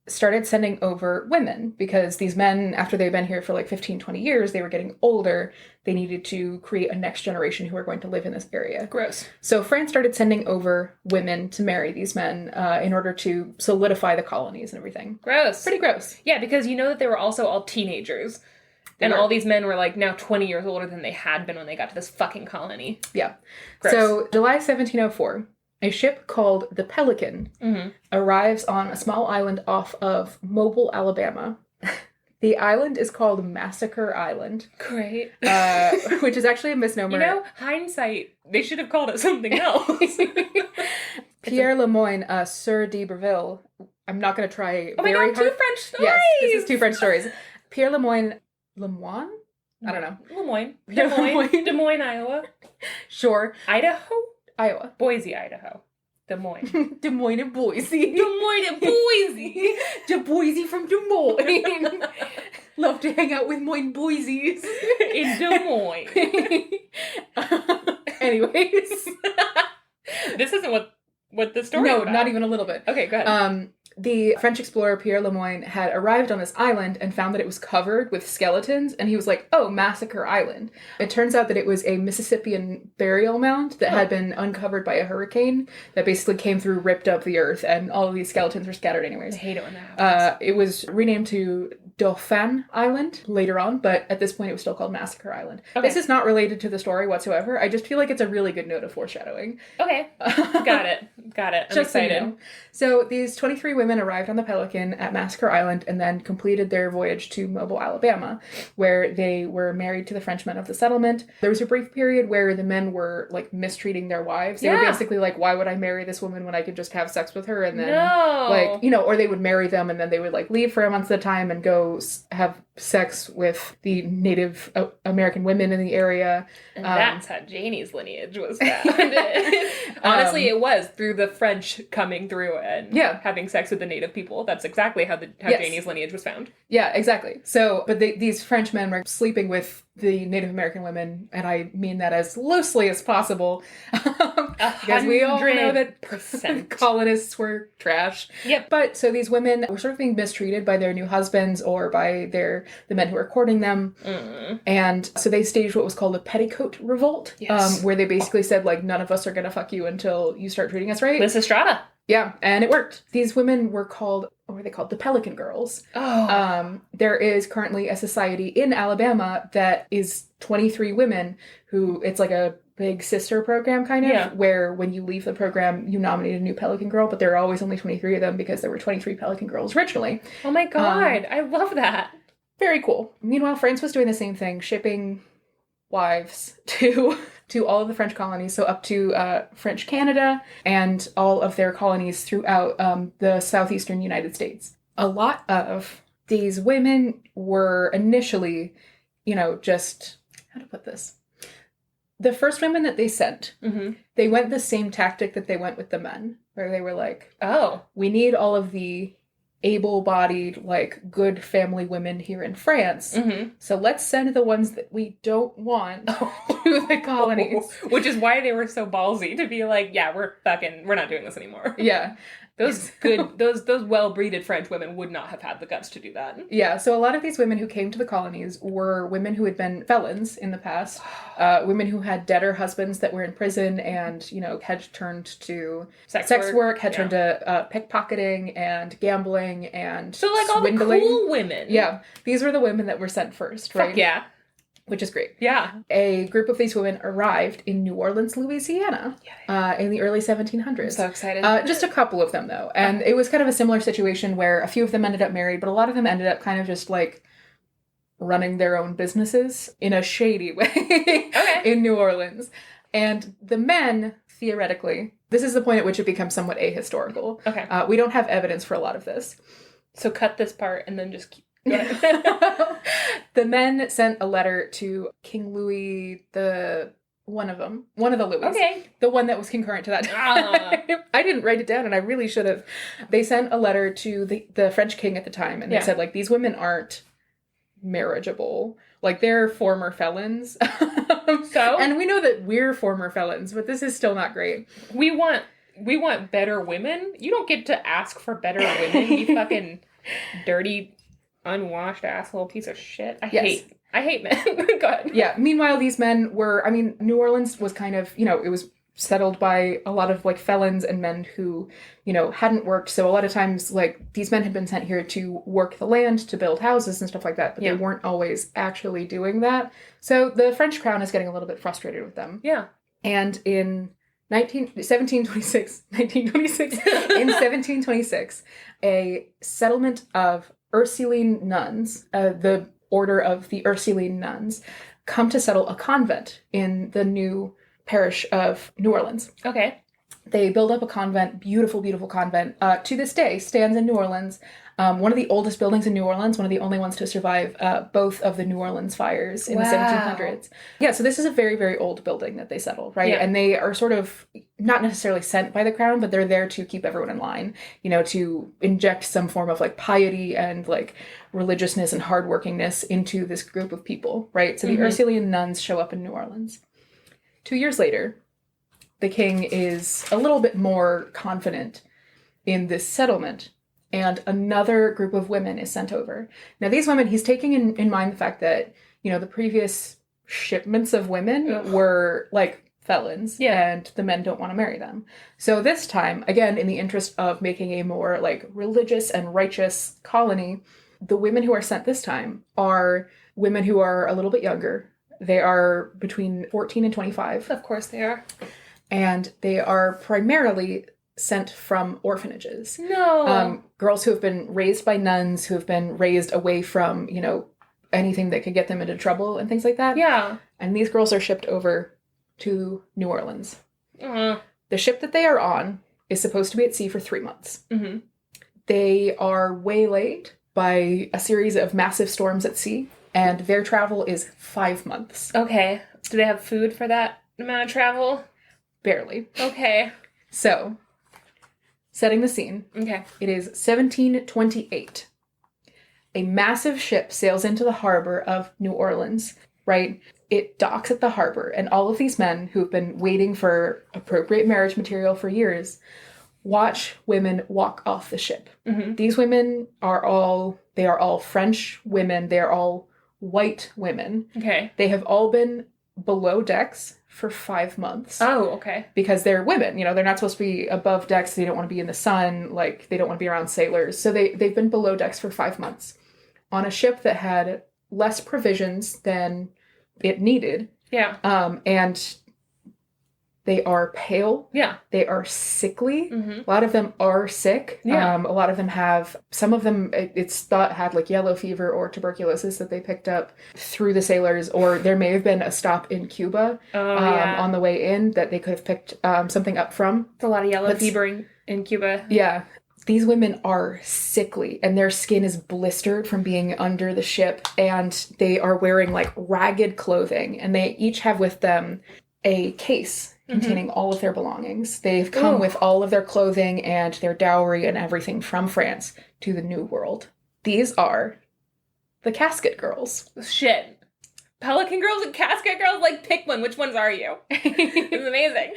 started sending over women because these men, after they'd been here for like 15, 20 years, they were getting older. They needed to create a next generation who were going to live in this area. Gross. So France started sending over women to marry these men in order to solidify the colonies and everything. Gross. Pretty gross. Yeah, because you know that they were also all teenagers. And all these men were like now 20 years older than they had been when they got to this fucking colony. Yeah. Gross. So July 1704, a ship called the Pelican arrives on a small island off of Mobile, Alabama. The island is called Massacre Island. Great. Which is actually a misnomer. Hindsight, they should have called it something else. Pierre Lemoyne, Sieur d'Iberville. I'm not going to try very hard. Two French stories! Yes, this is two French stories. Pierre Lemoyne. Lemoyne? I don't know. Des Moines, Iowa. Sure. Idaho? Iowa. Boise, Idaho. Des Moines. Des Moines and Boise. Des Moines and Boise. De Boise from Des Moines. Love to hang out with Moines Boise's. In Des Moines. Anyways. This isn't what the story is about. No, not even a little bit. Okay, go ahead. The French explorer Pierre Lemoyne had arrived on this island and found that it was covered with skeletons, and he was like, oh, Massacre Island. It turns out that it was a Mississippian burial mound that had been uncovered by a hurricane that basically came through, ripped up the earth, and all of these skeletons were scattered anyways. I hate it when that happens. It was renamed to Dauphin Island later on, but at this point it was still called Massacre Island. Okay. This is not related to the story whatsoever. I just feel like it's a really good note of foreshadowing. Okay. Got it. I'm just excited. So these 23 women women arrived on the Pelican at Massacre Island and then completed their voyage to Mobile, Alabama, where they were married to the Frenchmen of the settlement. There was a brief period where the men were, like, mistreating their wives. They were basically like, why would I marry this woman when I could just have sex with her? And then, like, you know, or they would marry them and then they would, like, leave for a month at a time and go have sex with the Native American women in the area. And that's how Janey's lineage was founded. Honestly, it was through the French coming through and having sex with the native people. That's exactly how Janey's lineage was found. Yeah, exactly. So, but these French men were sleeping with the Native American women, and I mean that as loosely as possible. Because we all know that colonists were trash. Yep. But so these women were sort of being mistreated by their new husbands or by the men who were courting them. And so they staged what was called a petticoat revolt, where they basically said, like, none of us are going to fuck you until you start treating us right. Lysistrata. Yeah, and it worked. These women were called, what were they called? The Pelican Girls. There is currently a society in Alabama that is 23 women who, it's like a big sister program kind of, where when you leave the program, you nominate a new Pelican Girl, but there are always only 23 of them because there were 23 Pelican Girls originally. Oh my God, I love that. Very cool. Meanwhile, France was doing the same thing, shipping wives to all of the French colonies, so up to French Canada and all of their colonies throughout the southeastern United States. A lot of these women were initially, you know, just, how to put this? The first women that they sent, they went the same tactic that they went with the men, where they were like, we need all of the able-bodied, like, good family women here in France. So let's send the ones that we don't want to the colonies. Which is why they were so ballsy to be like, yeah, we're not doing this anymore. Yeah. Those well-breeded French women would not have had the guts to do that. Yeah, so a lot of these women who came to the colonies were women who had been felons in the past, women who had deader husbands that were in prison and, you know, had turned to sex work, had turned to pickpocketing and gambling and so, like, swindling. All the cool women. Yeah, these were the women that were sent first, right? Fuck yeah. Which is great. Yeah. A group of these women arrived in New Orleans, Louisiana, in the early 1700s. I'm so excited. Just a couple of them, though. And it was kind of a similar situation where a few of them ended up married, but a lot of them ended up kind of just, like, running their own businesses in a shady way in New Orleans. And the men, theoretically, this is the point at which it becomes somewhat ahistorical. We don't have evidence for a lot of this. So cut this part and then just keep... The men sent a letter to King Louis, one of the Louis. Okay. The one that was concurrent to that. I didn't write it down and I really should have. They sent a letter to the French king at the time and they said, like, these women aren't marriageable. Like, they're former felons. So? And we know that we're former felons, but this is still not great. We want better women. You don't get to ask for better women, you fucking dirty, unwashed asshole piece of shit. I hate men. Go ahead. Yeah. Meanwhile, these men were, I mean, New Orleans was kind of, you know, it was settled by a lot of, like, felons and men who, you know, hadn't worked. So a lot of times, like, these men had been sent here to work the land, to build houses and stuff like that, but they weren't always actually doing that. So the French crown is getting a little bit frustrated with them. Yeah. And in 1726, a settlement of Ursuline nuns, the order of the Ursuline nuns, come to settle a convent in the new parish of New Orleans. Okay. They build up a convent, beautiful, beautiful convent, to this day, stands in New Orleans. One of the oldest buildings in New Orleans, one of the only ones to survive both of the New Orleans fires in the 1700s. Yeah, so this is a very, very old building that they settled, right? Yeah. And they are sort of not necessarily sent by the crown, but they're there to keep everyone in line, you know, to inject some form of, like, piety and, like, religiousness and hardworkingness into this group of people, right? So the Ursuline nuns show up in New Orleans. 2 years later, the king is a little bit more confident in this settlement, and another group of women is sent over. Now, these women, he's taking in mind the fact that, you know, the previous shipments of women were, like, felons, and the men don't want to marry them. So this time, again, in the interest of making a more, like, religious and righteous colony, the women who are sent this time are women who are a little bit younger. They are between 14 and 25. Of course they are. And they are primarily sent from orphanages. No. Girls who have been raised by nuns, who have been raised away from, anything that could get them into trouble and things like that. Yeah. And these girls are shipped over to New Orleans. Uh-huh. The ship that they are on is supposed to be at sea for 3 months. Mm-hmm. They are waylaid by a series of massive storms at sea, and their travel is 5 months. Okay. Do they have food for that amount of travel? Barely. Okay. So, setting the scene. Okay. It is 1728. A massive ship sails into the harbor of New Orleans, right? It docks at the harbor, and all of these men who've been waiting for appropriate marriage material for years watch women walk off the ship. Mm-hmm. These women are all French women. They are all white women. Okay. They have all been below decks for 5 months. Oh, okay. Because they're women, they're not supposed to be above decks. They don't want to be in the sun. Like, they don't want to be around sailors. So they've been below decks for 5 months on a ship that had less provisions than it needed. Yeah. And they are pale. Yeah. They are sickly. Mm-hmm. A lot of them are sick. Yeah. A lot of them some of them, it's thought had like yellow fever or tuberculosis that they picked up through the sailors, or there may have been a stop in Cuba on the way in that they could have picked something up from. It's a lot of yellow fever in Cuba. Yeah. These women are sickly, and their skin is blistered from being under the ship, and they are wearing like ragged clothing, and they each have with them a case containing all of their belongings. They've come with all of their clothing and their dowry and everything from France to the New World. These are the Casket Girls. Shit. Pelican Girls and Casket Girls? Like, pick one. Which ones are you? It's amazing.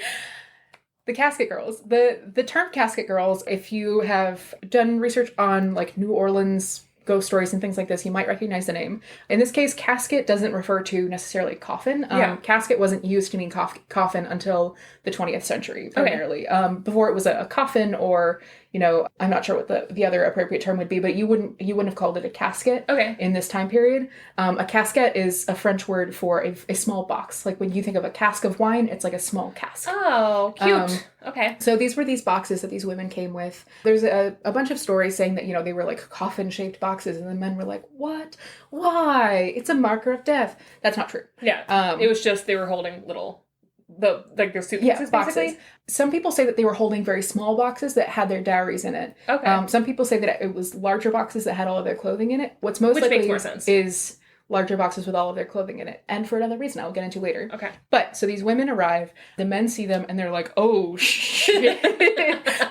The Casket Girls. The term Casket Girls, if you have done research on like New Orleans ghost stories and things like this, you might recognize the name. In this case, casket doesn't refer to necessarily coffin. Casket wasn't used to mean coffin until the 20th century, primarily. Okay. Before it was a coffin, or, I'm not sure what the other appropriate term would be, but you wouldn't have called it a casket in this time period. A casket is a French word for a small box. Like when you think of a cask of wine, it's like a small cask. Oh, cute. Okay. So these were these boxes that these women came with. There's a bunch of stories saying that, they were like coffin-shaped boxes, and the men were like, what? Why? It's a marker of death. That's not true. Yeah. It was just they were holding little, their suitcases, boxes. basically? Some people say that they were holding very small boxes that had their dowries in it. Okay. Some people say that it was larger boxes that had all of their clothing in it. What's most Which likely makes more sense. is larger boxes with all of their clothing in it. And for another reason I'll get into later. Okay. But, so these women arrive, the men see them, and they're like, oh, shit.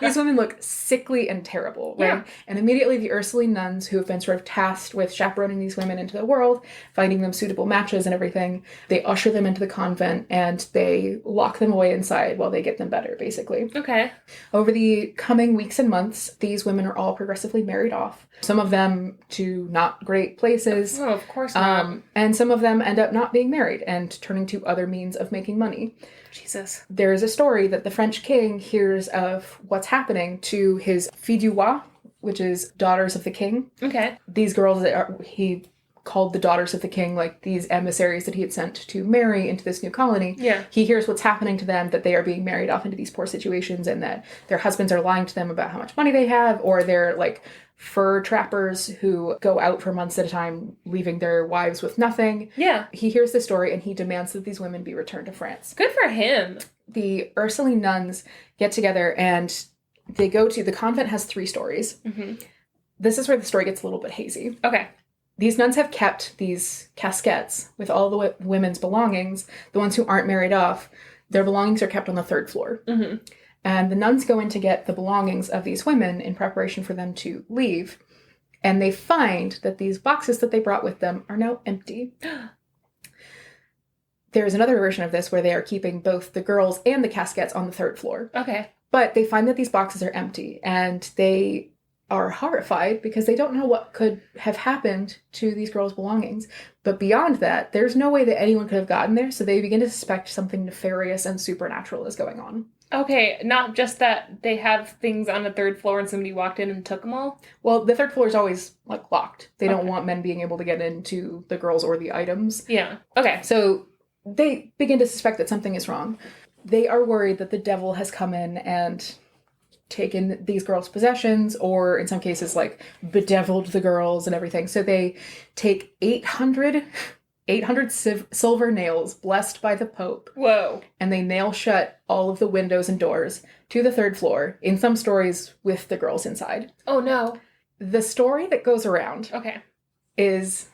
These women look sickly and terrible, right? Yeah. And immediately the Ursuline nuns, who have been sort of tasked with chaperoning these women into the world, finding them suitable matches and everything, they usher them into the convent, and they lock them away inside while they get them better, basically. Okay. Over the coming weeks and months, these women are all progressively married off. Some of them to not great places. Oh, of course not. And some of them end up not being married and turning to other means of making money. Jesus. There is a story that the French king hears of what's happening to his filles du roi, which is daughters of the king. Okay. These girls that he called the daughters of the king, like these emissaries that he had sent to marry into this new colony. Yeah. He hears what's happening to them, that they are being married off into these poor situations, and that their husbands are lying to them about how much money they have, or they're like fur trappers who go out for months at a time, leaving their wives with nothing. Yeah. He hears the story, and he demands that these women be returned to France. Good for him. The Ursuline nuns get together, and they go to, the convent has 3 stories. Mm-hmm. This is where the story gets a little bit hazy. Okay. These nuns have kept these caskets with all the women's belongings. The ones who aren't married off, their belongings are kept on the 3rd floor. Mm-hmm. And the nuns go in to get the belongings of these women in preparation for them to leave. And they find that these boxes that they brought with them are now empty. There is another version of this where they are keeping both the girls and the caskets on the 3rd floor. Okay. But they find that these boxes are empty, and they are horrified because they don't know what could have happened to these girls' belongings. But beyond that, there's no way that anyone could have gotten there, so they begin to suspect something nefarious and supernatural is going on. Okay, not just that they have things on the 3rd floor and somebody walked in and took them all? Well, the 3rd floor is always, like, locked. They don't want men being able to get into the girls or the items. Yeah. Okay. So they begin to suspect that something is wrong. They are worried that the devil has come in and taken these girls' possessions, or in some cases, like, bedeviled the girls and everything. So they take 800 silver nails blessed by the Pope. Whoa. And they nail shut all of the windows and doors to the 3rd floor, in some stories with the girls inside. Oh, no. The story that goes around is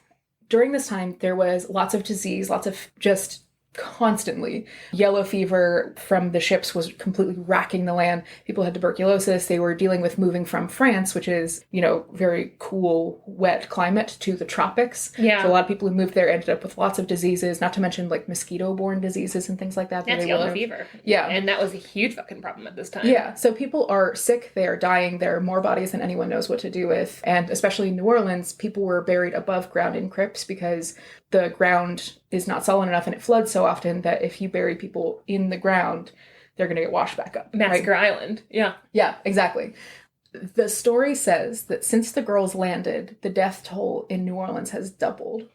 during this time, there was lots of disease, lots of just constantly. Yellow fever from the ships was completely racking the land. People had tuberculosis. They were dealing with moving from France, which is, very cool, wet climate, to the tropics. Yeah. So a lot of people who moved there ended up with lots of diseases, not to mention like mosquito-borne diseases and things like that. That's yellow fever. Yeah. And that was a huge fucking problem at this time. Yeah. So people are sick. They are dying. There are more bodies than anyone knows what to do with. And especially in New Orleans, people were buried above ground in crypts because the ground is not solid enough and it floods so often that if you bury people in the ground, they're going to get washed back up. Massacre Island. Yeah. Yeah, exactly. The story says that since the girls landed, the death toll in New Orleans has doubled.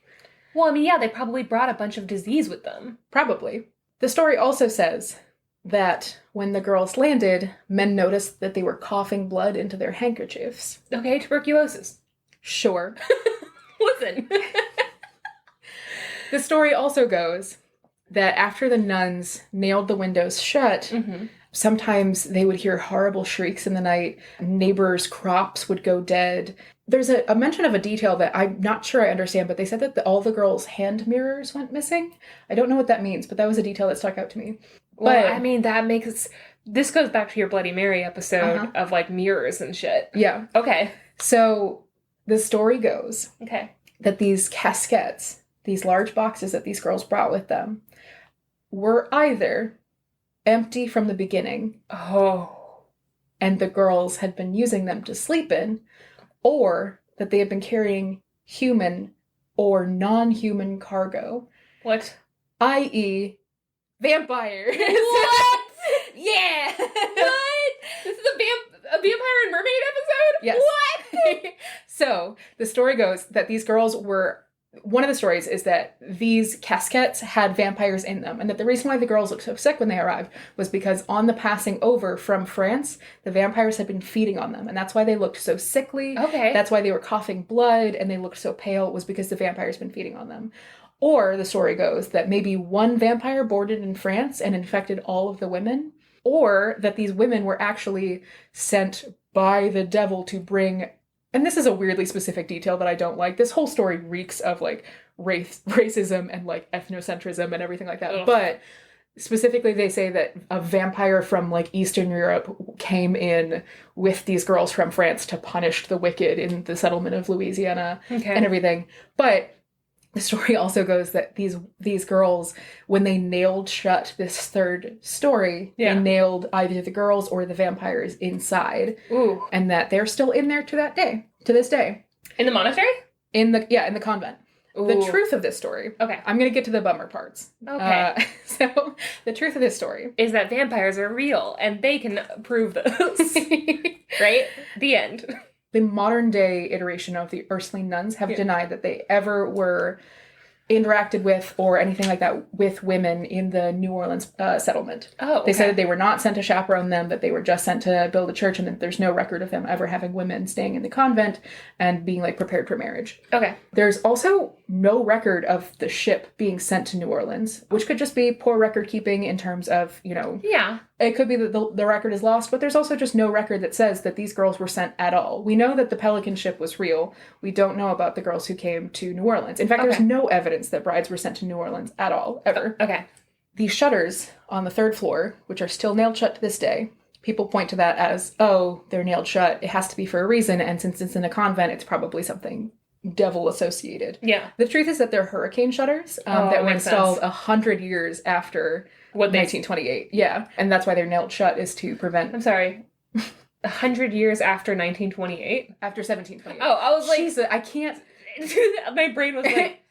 Well, I mean, yeah, they probably brought a bunch of disease with them. Probably. The story also says that when the girls landed, men noticed that they were coughing blood into their handkerchiefs. Okay, tuberculosis. Sure. Listen. The story also goes that after the nuns nailed the windows shut, sometimes they would hear horrible shrieks in the night. Neighbors' crops would go dead. There's a mention of a detail that I'm not sure I understand, but they said that all the girls' hand mirrors went missing. I don't know what that means, but that was a detail that stuck out to me. Well, I mean, that makes... This goes back to your Bloody Mary episode of, like, mirrors and shit. Yeah. Okay. So the story goes that these caskets, these large boxes that these girls brought with them, were either empty from the beginning. Oh. And the girls had been using them to sleep in, or that they had been carrying human or non-human cargo. What? I.e., vampires. What? Yeah. What? This is a vampire and mermaid episode? Yes. What? So, the story goes that these girls were... One of the stories is that these caskets had vampires in them, and that the reason why the girls looked so sick when they arrived was because on the passing over from France, the vampires had been feeding on them, and that's why they looked so sickly. Okay. That's why they were coughing blood, and they looked so pale, was because the vampires had been feeding on them. Or the story goes that maybe one vampire boarded in France and infected all of the women, or that these women were actually sent by the devil to bring... And this is a weirdly specific detail that I don't like. This whole story reeks of, like, racism and, like, ethnocentrism and everything like that. Ugh. But specifically, they say that a vampire from, like, Eastern Europe came in with these girls from France to punish the wicked in the settlement of Louisiana and everything. But the story also goes that these girls, when they nailed shut this third story, they nailed either the girls or the vampires inside. Ooh. And that they're still in there to this day. In the monastery? In the convent. Ooh. The truth of this story. Okay. I'm going to get to the bummer parts. Okay. So, the truth of this story is that vampires are real, and they can prove this. Right? The end. The modern day iteration of the Ursuline nuns have denied that they ever were interacted with or anything like that with women in the New Orleans settlement. Oh, okay. They said that they were not sent to chaperone them, that they were just sent to build a church, and that there's no record of them ever having women staying in the convent and being, like, prepared for marriage. Okay. There's also no record of the ship being sent to New Orleans, which could just be poor record keeping in terms of, Yeah. It could be that the record is lost, but there's also just no record that says that these girls were sent at all. We know that the Pelican ship was real. We don't know about the girls who came to New Orleans. In fact, there's no evidence that brides were sent to New Orleans at all, ever. Okay. The shutters on the 3rd floor, which are still nailed shut to this day, people point to that as, oh, they're nailed shut. It has to be for a reason, and since it's in a convent, it's probably something devil associated. Yeah. The truth is that they're hurricane shutters that were installed 100 years after 1928. Yeah. And that's why they're nailed shut, is to prevent... I'm sorry. 100 years after 1928? After 1728. Oh, I was like... Jesus, I can't... My brain was like,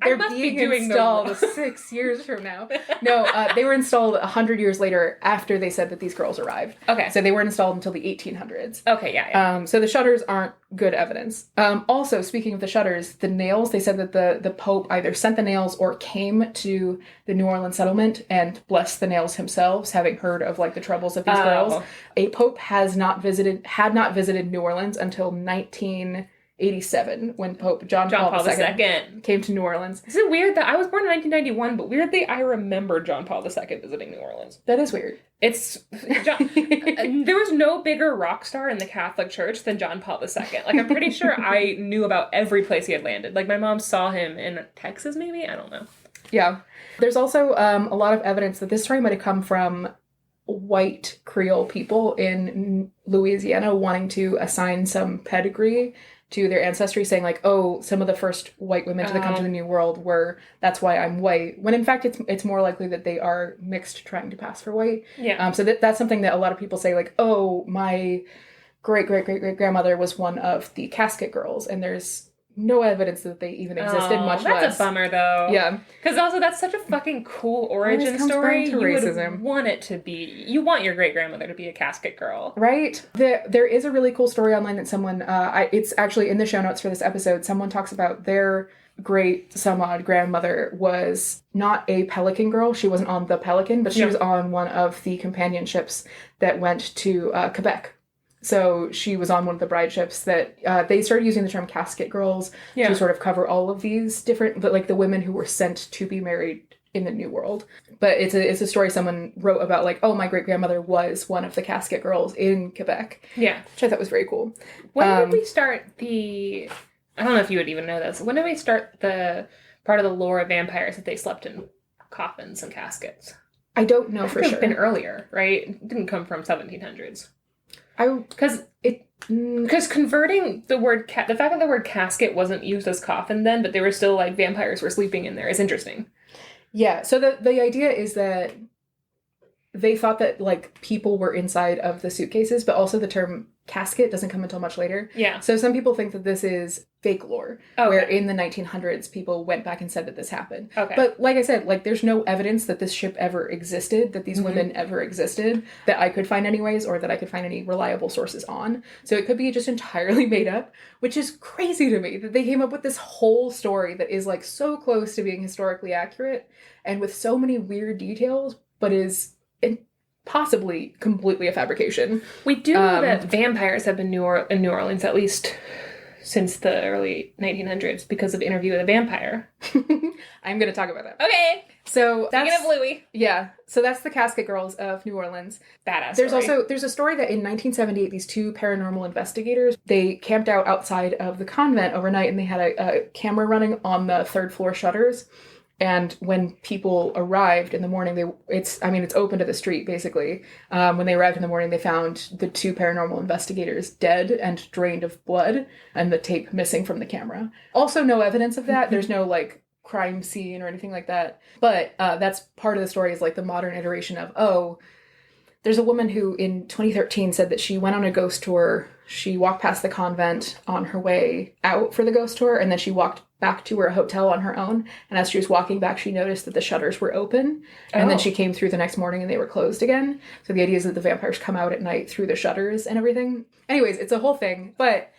they're being installed 6 years from now. No, they were installed 100 years later after they said that these girls arrived. Okay. So they weren't installed until the 1800s. Okay, yeah. So the shutters aren't good evidence. Also, speaking of the shutters, the nails, they said that the Pope either sent the nails or came to the New Orleans settlement and blessed the nails himself, having heard of like the troubles of these girls. A Pope had not visited New Orleans until 1987 when Pope John Paul II came to New Orleans. Is it weird that I was born in 1991, but weirdly I remember John Paul II visiting New Orleans? That is weird. There was no bigger rock star in the Catholic Church than John Paul II. Like, I'm pretty sure I knew about every place he had landed. Like, my mom saw him in Texas, maybe? I don't know. Yeah. There's also a lot of evidence that this story might have come from white Creole people in Louisiana wanting to assign some pedigree to their ancestry, saying like, oh, some of the first white women to come to the New World were, that's why I'm white. When in fact, it's more likely that they are mixed trying to pass for white. Yeah. So that's something that a lot of people say like, oh, my great-great-great-great-grandmother was one of the Casket Girls. And there's no evidence that they even existed, much less. That's a bummer, though. Yeah. Because also, that's such a fucking cool origin story. You would want it to be. You want your great-grandmother to be a Casket Girl. Right? There is a really cool story online that someone, it's actually in the show notes for this episode, someone talks about their great-somewhat grandmother was not a Pelican Girl. She wasn't on the Pelican, but she was on one of the companion ships that went to Quebec. So she was on one of the bride ships that they started using the term Casket Girls to sort of cover all of these different, but like the women who were sent to be married in the New World. But it's a story someone wrote about like, oh, my great-grandmother was one of the Casket Girls in Quebec. Yeah. Which I thought was very cool. When did we start I don't know if you would even know this. When did we start the part of the lore of vampires that they slept in coffins and caskets? I don't know for sure. It's been earlier, right? It didn't come from 1700s. Because converting the word the fact that the word casket wasn't used as coffin then, but they were still like vampires were sleeping in there is interesting. Yeah. So the idea is that they thought that like people were inside of the suitcases, but also the term casket doesn't come until much later. Yeah. So some people think that this is fake lore, where in the 1900s people went back and said that this happened. Okay. But like I said, like there's no evidence that this ship ever existed, that these women ever existed, that I could find anyways, or that I could find any reliable sources on. So it could be just entirely made up, which is crazy to me that they came up with this whole story that is like so close to being historically accurate and with so many weird details, but is possibly completely a fabrication. We do know that vampires have been in New Orleans at least since the early 1900s because of Interview with a Vampire. I'm going to talk about that. Okay. So speaking of Louis. Yeah. So that's the Casket Girls of New Orleans. Badass There's a story that in 1978, these two paranormal investigators, they camped out outside of the convent overnight and they had a camera running on the third floor shutters. And when people arrived in the morning, it's open to the street, basically. When they arrived in the morning, they found the two paranormal investigators dead and drained of blood and the tape missing from the camera. Also, no evidence of that. There's no, like, crime scene or anything like that. But that's part of the story is, like, the modern iteration of, there's a woman who in 2013 said that she went on a ghost tour. She walked past the convent on her way out for the ghost tour, and then she walked back to her hotel on her own. And as she was walking back, she noticed that the shutters were open. And then she came through the next morning and they were closed again. So the idea is that the vampires come out at night through the shutters and everything. Anyways, it's a whole thing. But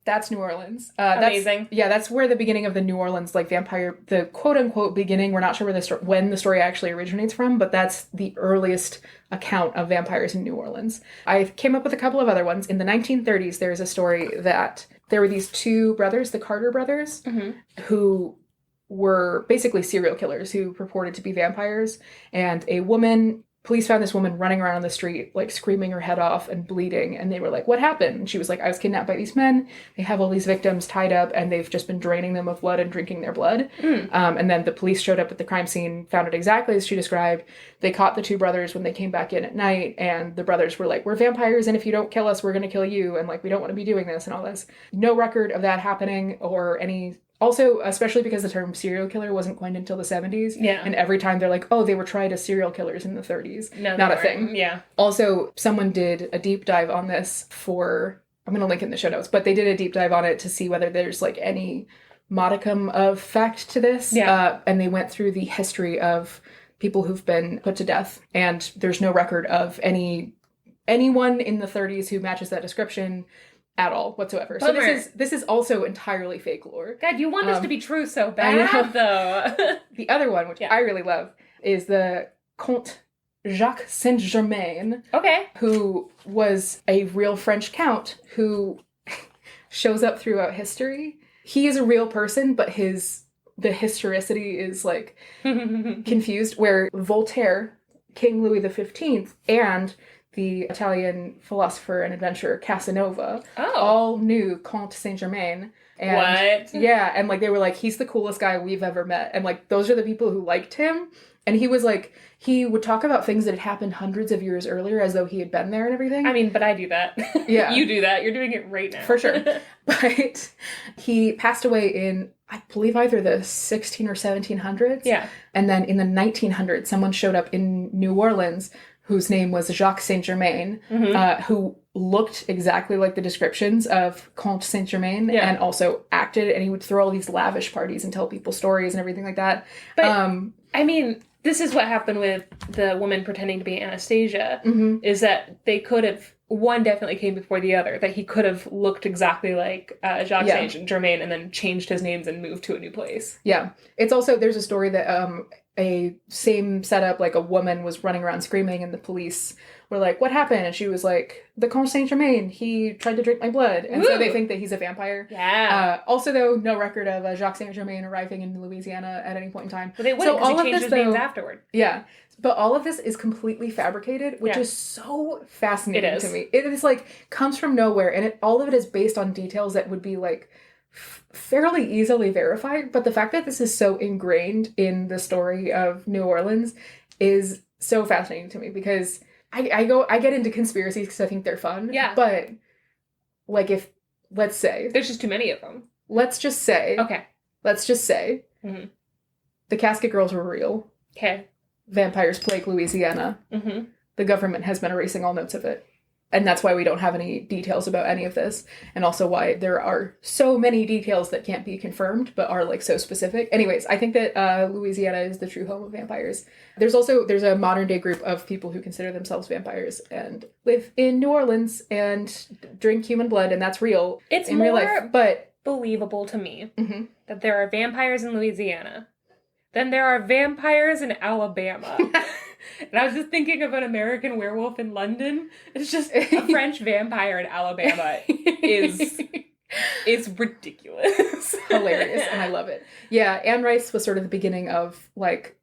that's New Orleans. Amazing. That's where the beginning of the New Orleans, like vampire, the quote unquote beginning. We're not sure when the story actually originates from, but that's the earliest account of vampires in New Orleans. I came up with a couple of other ones. In the 1930s, there is a story that there were these two brothers, the Carter brothers, who were basically serial killers who purported to be vampires. And police found this woman running around on the street, like screaming her head off and bleeding. And they were like, what happened? And she was like, I was kidnapped by these men. They have all these victims tied up and they've just been draining them of blood and drinking their blood. And then the police showed up at the crime scene, found it exactly as she described. They caught the two brothers when they came back in at night. And the brothers were like, we're vampires. And if you don't kill us, we're going to kill you. And like, we don't want to be doing this and all this. No record of that happening or any... Also, especially because the term serial killer wasn't coined until the 70s. Yeah. And every time they're like, oh, they were tried as serial killers in the 30s. No, not a thing. Yeah. Also, someone did a deep dive on this I'm going to link in the show notes, but they did a deep dive on it to see whether there's like any modicum of fact to this. Yeah. And they went through the history of people who've been put to death. And there's no record of anyone in the 30s who matches that description at all whatsoever. Bummer. So this is also entirely fake lore. God, you want this to be true so bad, though. The other one, which I really love, is the Comte Jacques Saint-Germain. Okay. Who was a real French count who shows up throughout history. He is a real person, but the historicity is like confused, where Voltaire, King Louis XV, and the Italian philosopher and adventurer Casanova all knew Comte Saint-Germain. And, what? Yeah, and like they were like, he's the coolest guy we've ever met. And like those are the people who liked him. And he was like, he would talk about things that had happened hundreds of years earlier as though he had been there and everything. I mean, but I do that. Yeah. You do that. You're doing it right now. For sure. But he passed away in, I believe, either the 16 or 1700s. Yeah. And then in the 1900s, someone showed up in New Orleans whose name was Jacques Saint-Germain, who looked exactly like the descriptions of Comte Saint-Germain and also acted, and he would throw all these lavish parties and tell people stories and everything like that. But, I mean, this is what happened with the woman pretending to be Anastasia, is that they could have, one definitely came before the other, that he could have looked exactly like Jacques Saint-Germain and then changed his names and moved to a new place. Yeah. It's also, there's a story that a same setup, like a woman was running around screaming and the police were like, what happened? And she was like, the Comte Saint-Germain, he tried to drink my blood. And so they think that he's a vampire. Yeah. Also, though, no record of Jacques Saint-Germain arriving in Louisiana at any point in time. But they wouldn't, because he changed his names afterward. Yeah. But all of this is completely fabricated, which is so fascinating to me. It is like, comes from nowhere, and all of it is based on details that would be like fairly easily verified. But the fact that this is so ingrained in the story of New Orleans is so fascinating to me, because I get into conspiracies because I think they're fun. Yeah. But like, if, let's say, there's just too many of them. Let's just say the Casket Girls were real. Okay. Vampires plague Louisiana. The government has been erasing all notes of it. And that's why we don't have any details about any of this. And also why there are so many details that can't be confirmed, but are like so specific. Anyways, I think that Louisiana is the true home of vampires. There's a modern day group of people who consider themselves vampires and live in New Orleans and drink human blood, and that's real. It's in more real life, but believable to me that there are vampires in Louisiana than there are vampires in Alabama. And I was just thinking of an American Werewolf in London. It's just a French vampire in Alabama is ridiculous. Hilarious, and I love it. Yeah, Anne Rice was sort of the beginning of, like,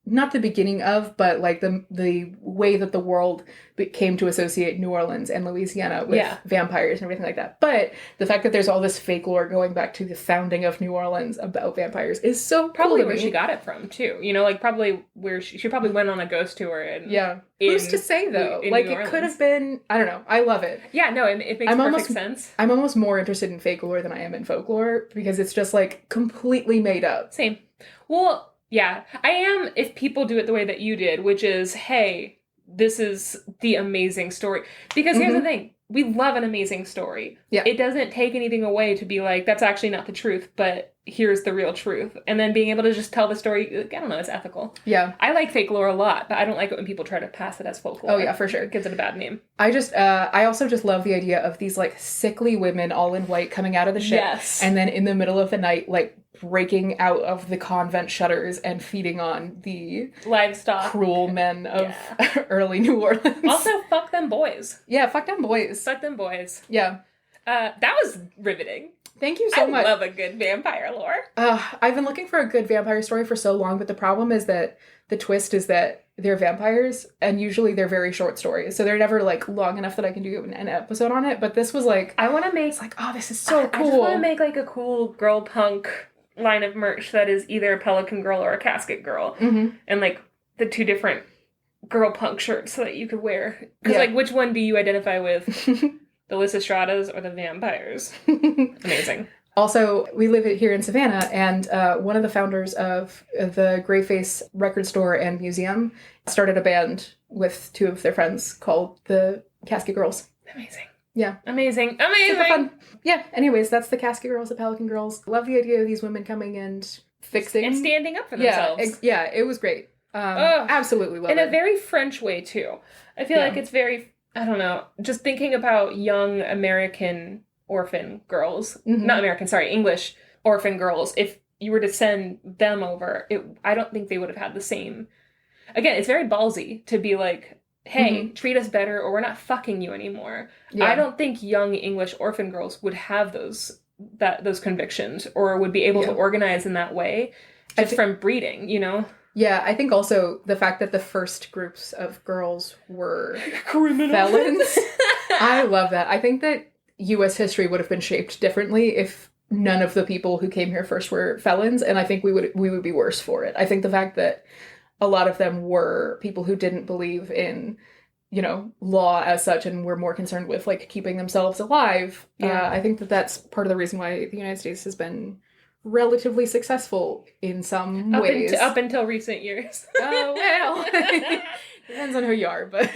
not the beginning of, but like the way that the world came to associate New Orleans and Louisiana with vampires and everything like that. But the fact that there's all this fake lore going back to the founding of New Orleans about vampires is so probably cool where she got it from too. You know, like probably where she probably went on a ghost tour and who's to say though? Like it could have been. I don't know. I love it. Yeah, no, it makes perfect sense. I'm almost more interested in fake lore than I am in folklore because it's just like completely made up. Same. Well. Yeah, I am if people do it the way that you did, which is, hey, this is the amazing story. Because here's the thing. We love an amazing story. Yeah. It doesn't take anything away to be like, that's actually not the truth, but here's the real truth. And then being able to just tell the story, I don't know, it's ethical. Yeah. I like fake lore a lot, but I don't like it when people try to pass it as folklore. Oh, yeah, for sure. It gives it a bad name. I also just love the idea of these, like, sickly women all in white coming out of the ship. Yes. And then in the middle of the night, like, breaking out of the convent shutters and feeding on the livestock cruel men of early New Orleans. Also, fuck them boys. Yeah, fuck them boys. Fuck them boys. Yeah. That was riveting. Thank you so much. I love a good vampire lore. I've been looking for a good vampire story for so long, but the problem is that the twist is that they're vampires, and usually they're very short stories, so they're never, like, long enough that I can do an episode on it, but this was, like... I want to make... It's like, oh, this is so cool. I just want to make, like, a cool girl punk line of merch that is either a Pelican Girl or a Casket Girl. And, like, the two different girl punk shirts that you could wear. Because, like, which one do you identify with? The Lysistratas or the vampires? Amazing. Also, we live here in Savannah, and one of the founders of the Greyface record store and museum started a band with two of their friends called the Casket Girls. Amazing. Yeah. Amazing. Super fun. Yeah. Anyways, that's the Casket Girls, the Pelican Girls. Love the idea of these women coming and fixing. And standing up for themselves. Yeah, it was great. Absolutely love it. In a very French way, too. I feel like it's very, I don't know, just thinking about young American orphan girls. Not American, sorry, English orphan girls. If you were to send them over, I don't think they would have had the same. Again, it's very ballsy to be like, hey, treat us better or we're not fucking you anymore. Yeah. I don't think young English orphan girls would have those convictions or would be able to organize in that way just from breeding, you know? Yeah, I think also the fact that the first groups of girls were felons. I love that. I think that U.S. history would have been shaped differently if none of the people who came here first were felons, and I think we would be worse for it. I think the fact that a lot of them were people who didn't believe in, you know, law as such and were more concerned with, like, keeping themselves alive. I think that that's part of the reason why the United States has been relatively successful in some ways. Up until recent years. Oh, well. Depends on who you are, but...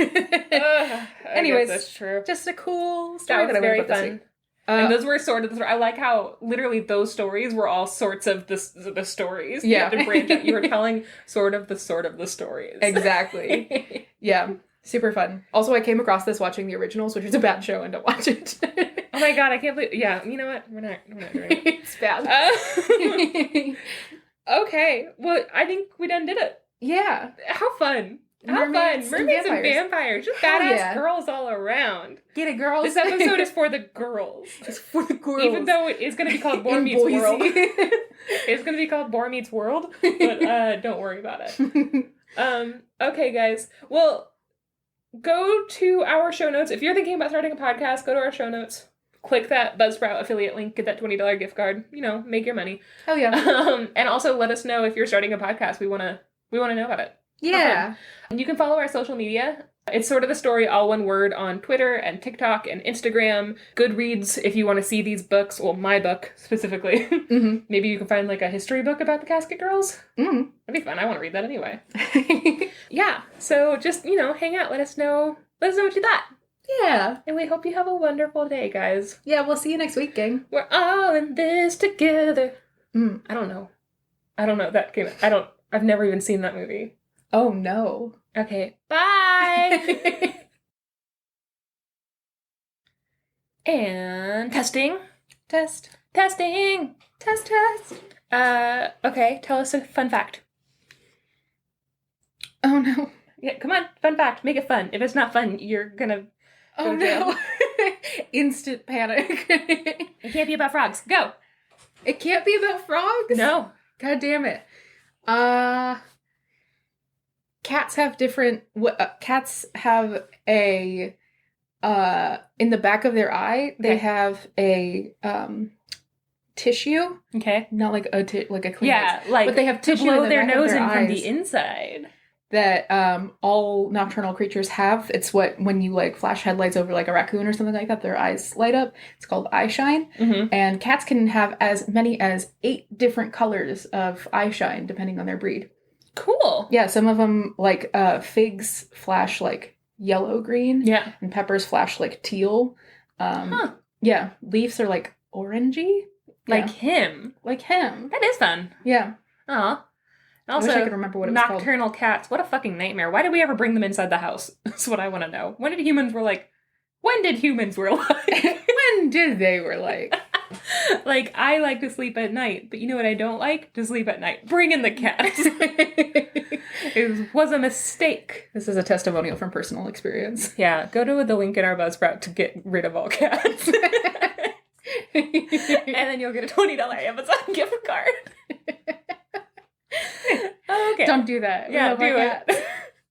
Anyways, that's true. Just a cool story that was very fun. And those were sort of I like how literally those stories were all sorts of the stories. Yeah. You have to branch out. You were telling sort of the stories. Exactly. Yeah. Super fun. Also, I came across this watching the originals, which is a bad show, and don't watch it. Oh my god, I can't believe... Yeah, you know what? We're not doing it. It's bad. Okay. Well, I think we done did it. Yeah. How fun. Mermaids and vampires. Just badass girls all around. Get it, girls. This episode is for the girls. It's for the girls. Even though it is going to be called Boar Meets World. It's going to be called Boar Meets World, but don't worry about it. Okay, guys. Well, go to our show notes. If you're thinking about starting a podcast, go to our show notes. Click that Buzzsprout affiliate link, get that $20 gift card. You know, make your money. Hell yeah. And also let us know if you're starting a podcast. We want to know about it. Yeah. And you can follow our social media. It's sort of the story, all one word, on Twitter and TikTok and Instagram. Goodreads, if you want to see these books. Well, my book, specifically. Maybe you can find, like, a history book about the Casket Girls. That'd be fun. I want to read that anyway. Yeah. So just, you know, hang out. Let us know what you thought. Yeah. And we hope you have a wonderful day, guys. Yeah, we'll see you next week, gang. We're all in this together. I don't know. I've never even seen that movie. Oh, no. Okay. Bye! And testing. Testing. Test. Okay, tell us a fun fact. Oh, no. Yeah, come on. Fun fact. Make it fun. If it's not fun, you're gonna go no. Instant panic. It can't be about frogs. Go. It can't be about frogs? No. God damn it. Cats have different... cats have a... in the back of their eye, they have a... tissue. Okay. Not like a Kleenex. Yeah, like but they have to tissue blow in the their back of nose their in from eyes the inside. that all nocturnal creatures have. It's what, when you like flash headlights over like a raccoon or something like that, their eyes light up. It's called eye shine. And cats can have as many as 8 different colors of eye shine depending on their breed. Cool. Yeah, some of them, like figs flash like yellow green. Yeah. And peppers flash like teal. Yeah, leaves are like orangey. Like him. Like him. That is fun. Yeah. Aw. Also, I wish I could remember what it was called. Nocturnal cats. What a fucking nightmare. Why did we ever bring them inside the house? That's what I want to know. When did humans were like... When did they were like... Like, I like to sleep at night, but you know what I don't like? To sleep at night. Bring in the cats. It was a mistake. This is a testimonial from personal experience. Yeah, go to the link in our Buzzsprout to get rid of all cats. And then you'll get a $20 Amazon gift card. Okay. Don't do that. Yeah, do it.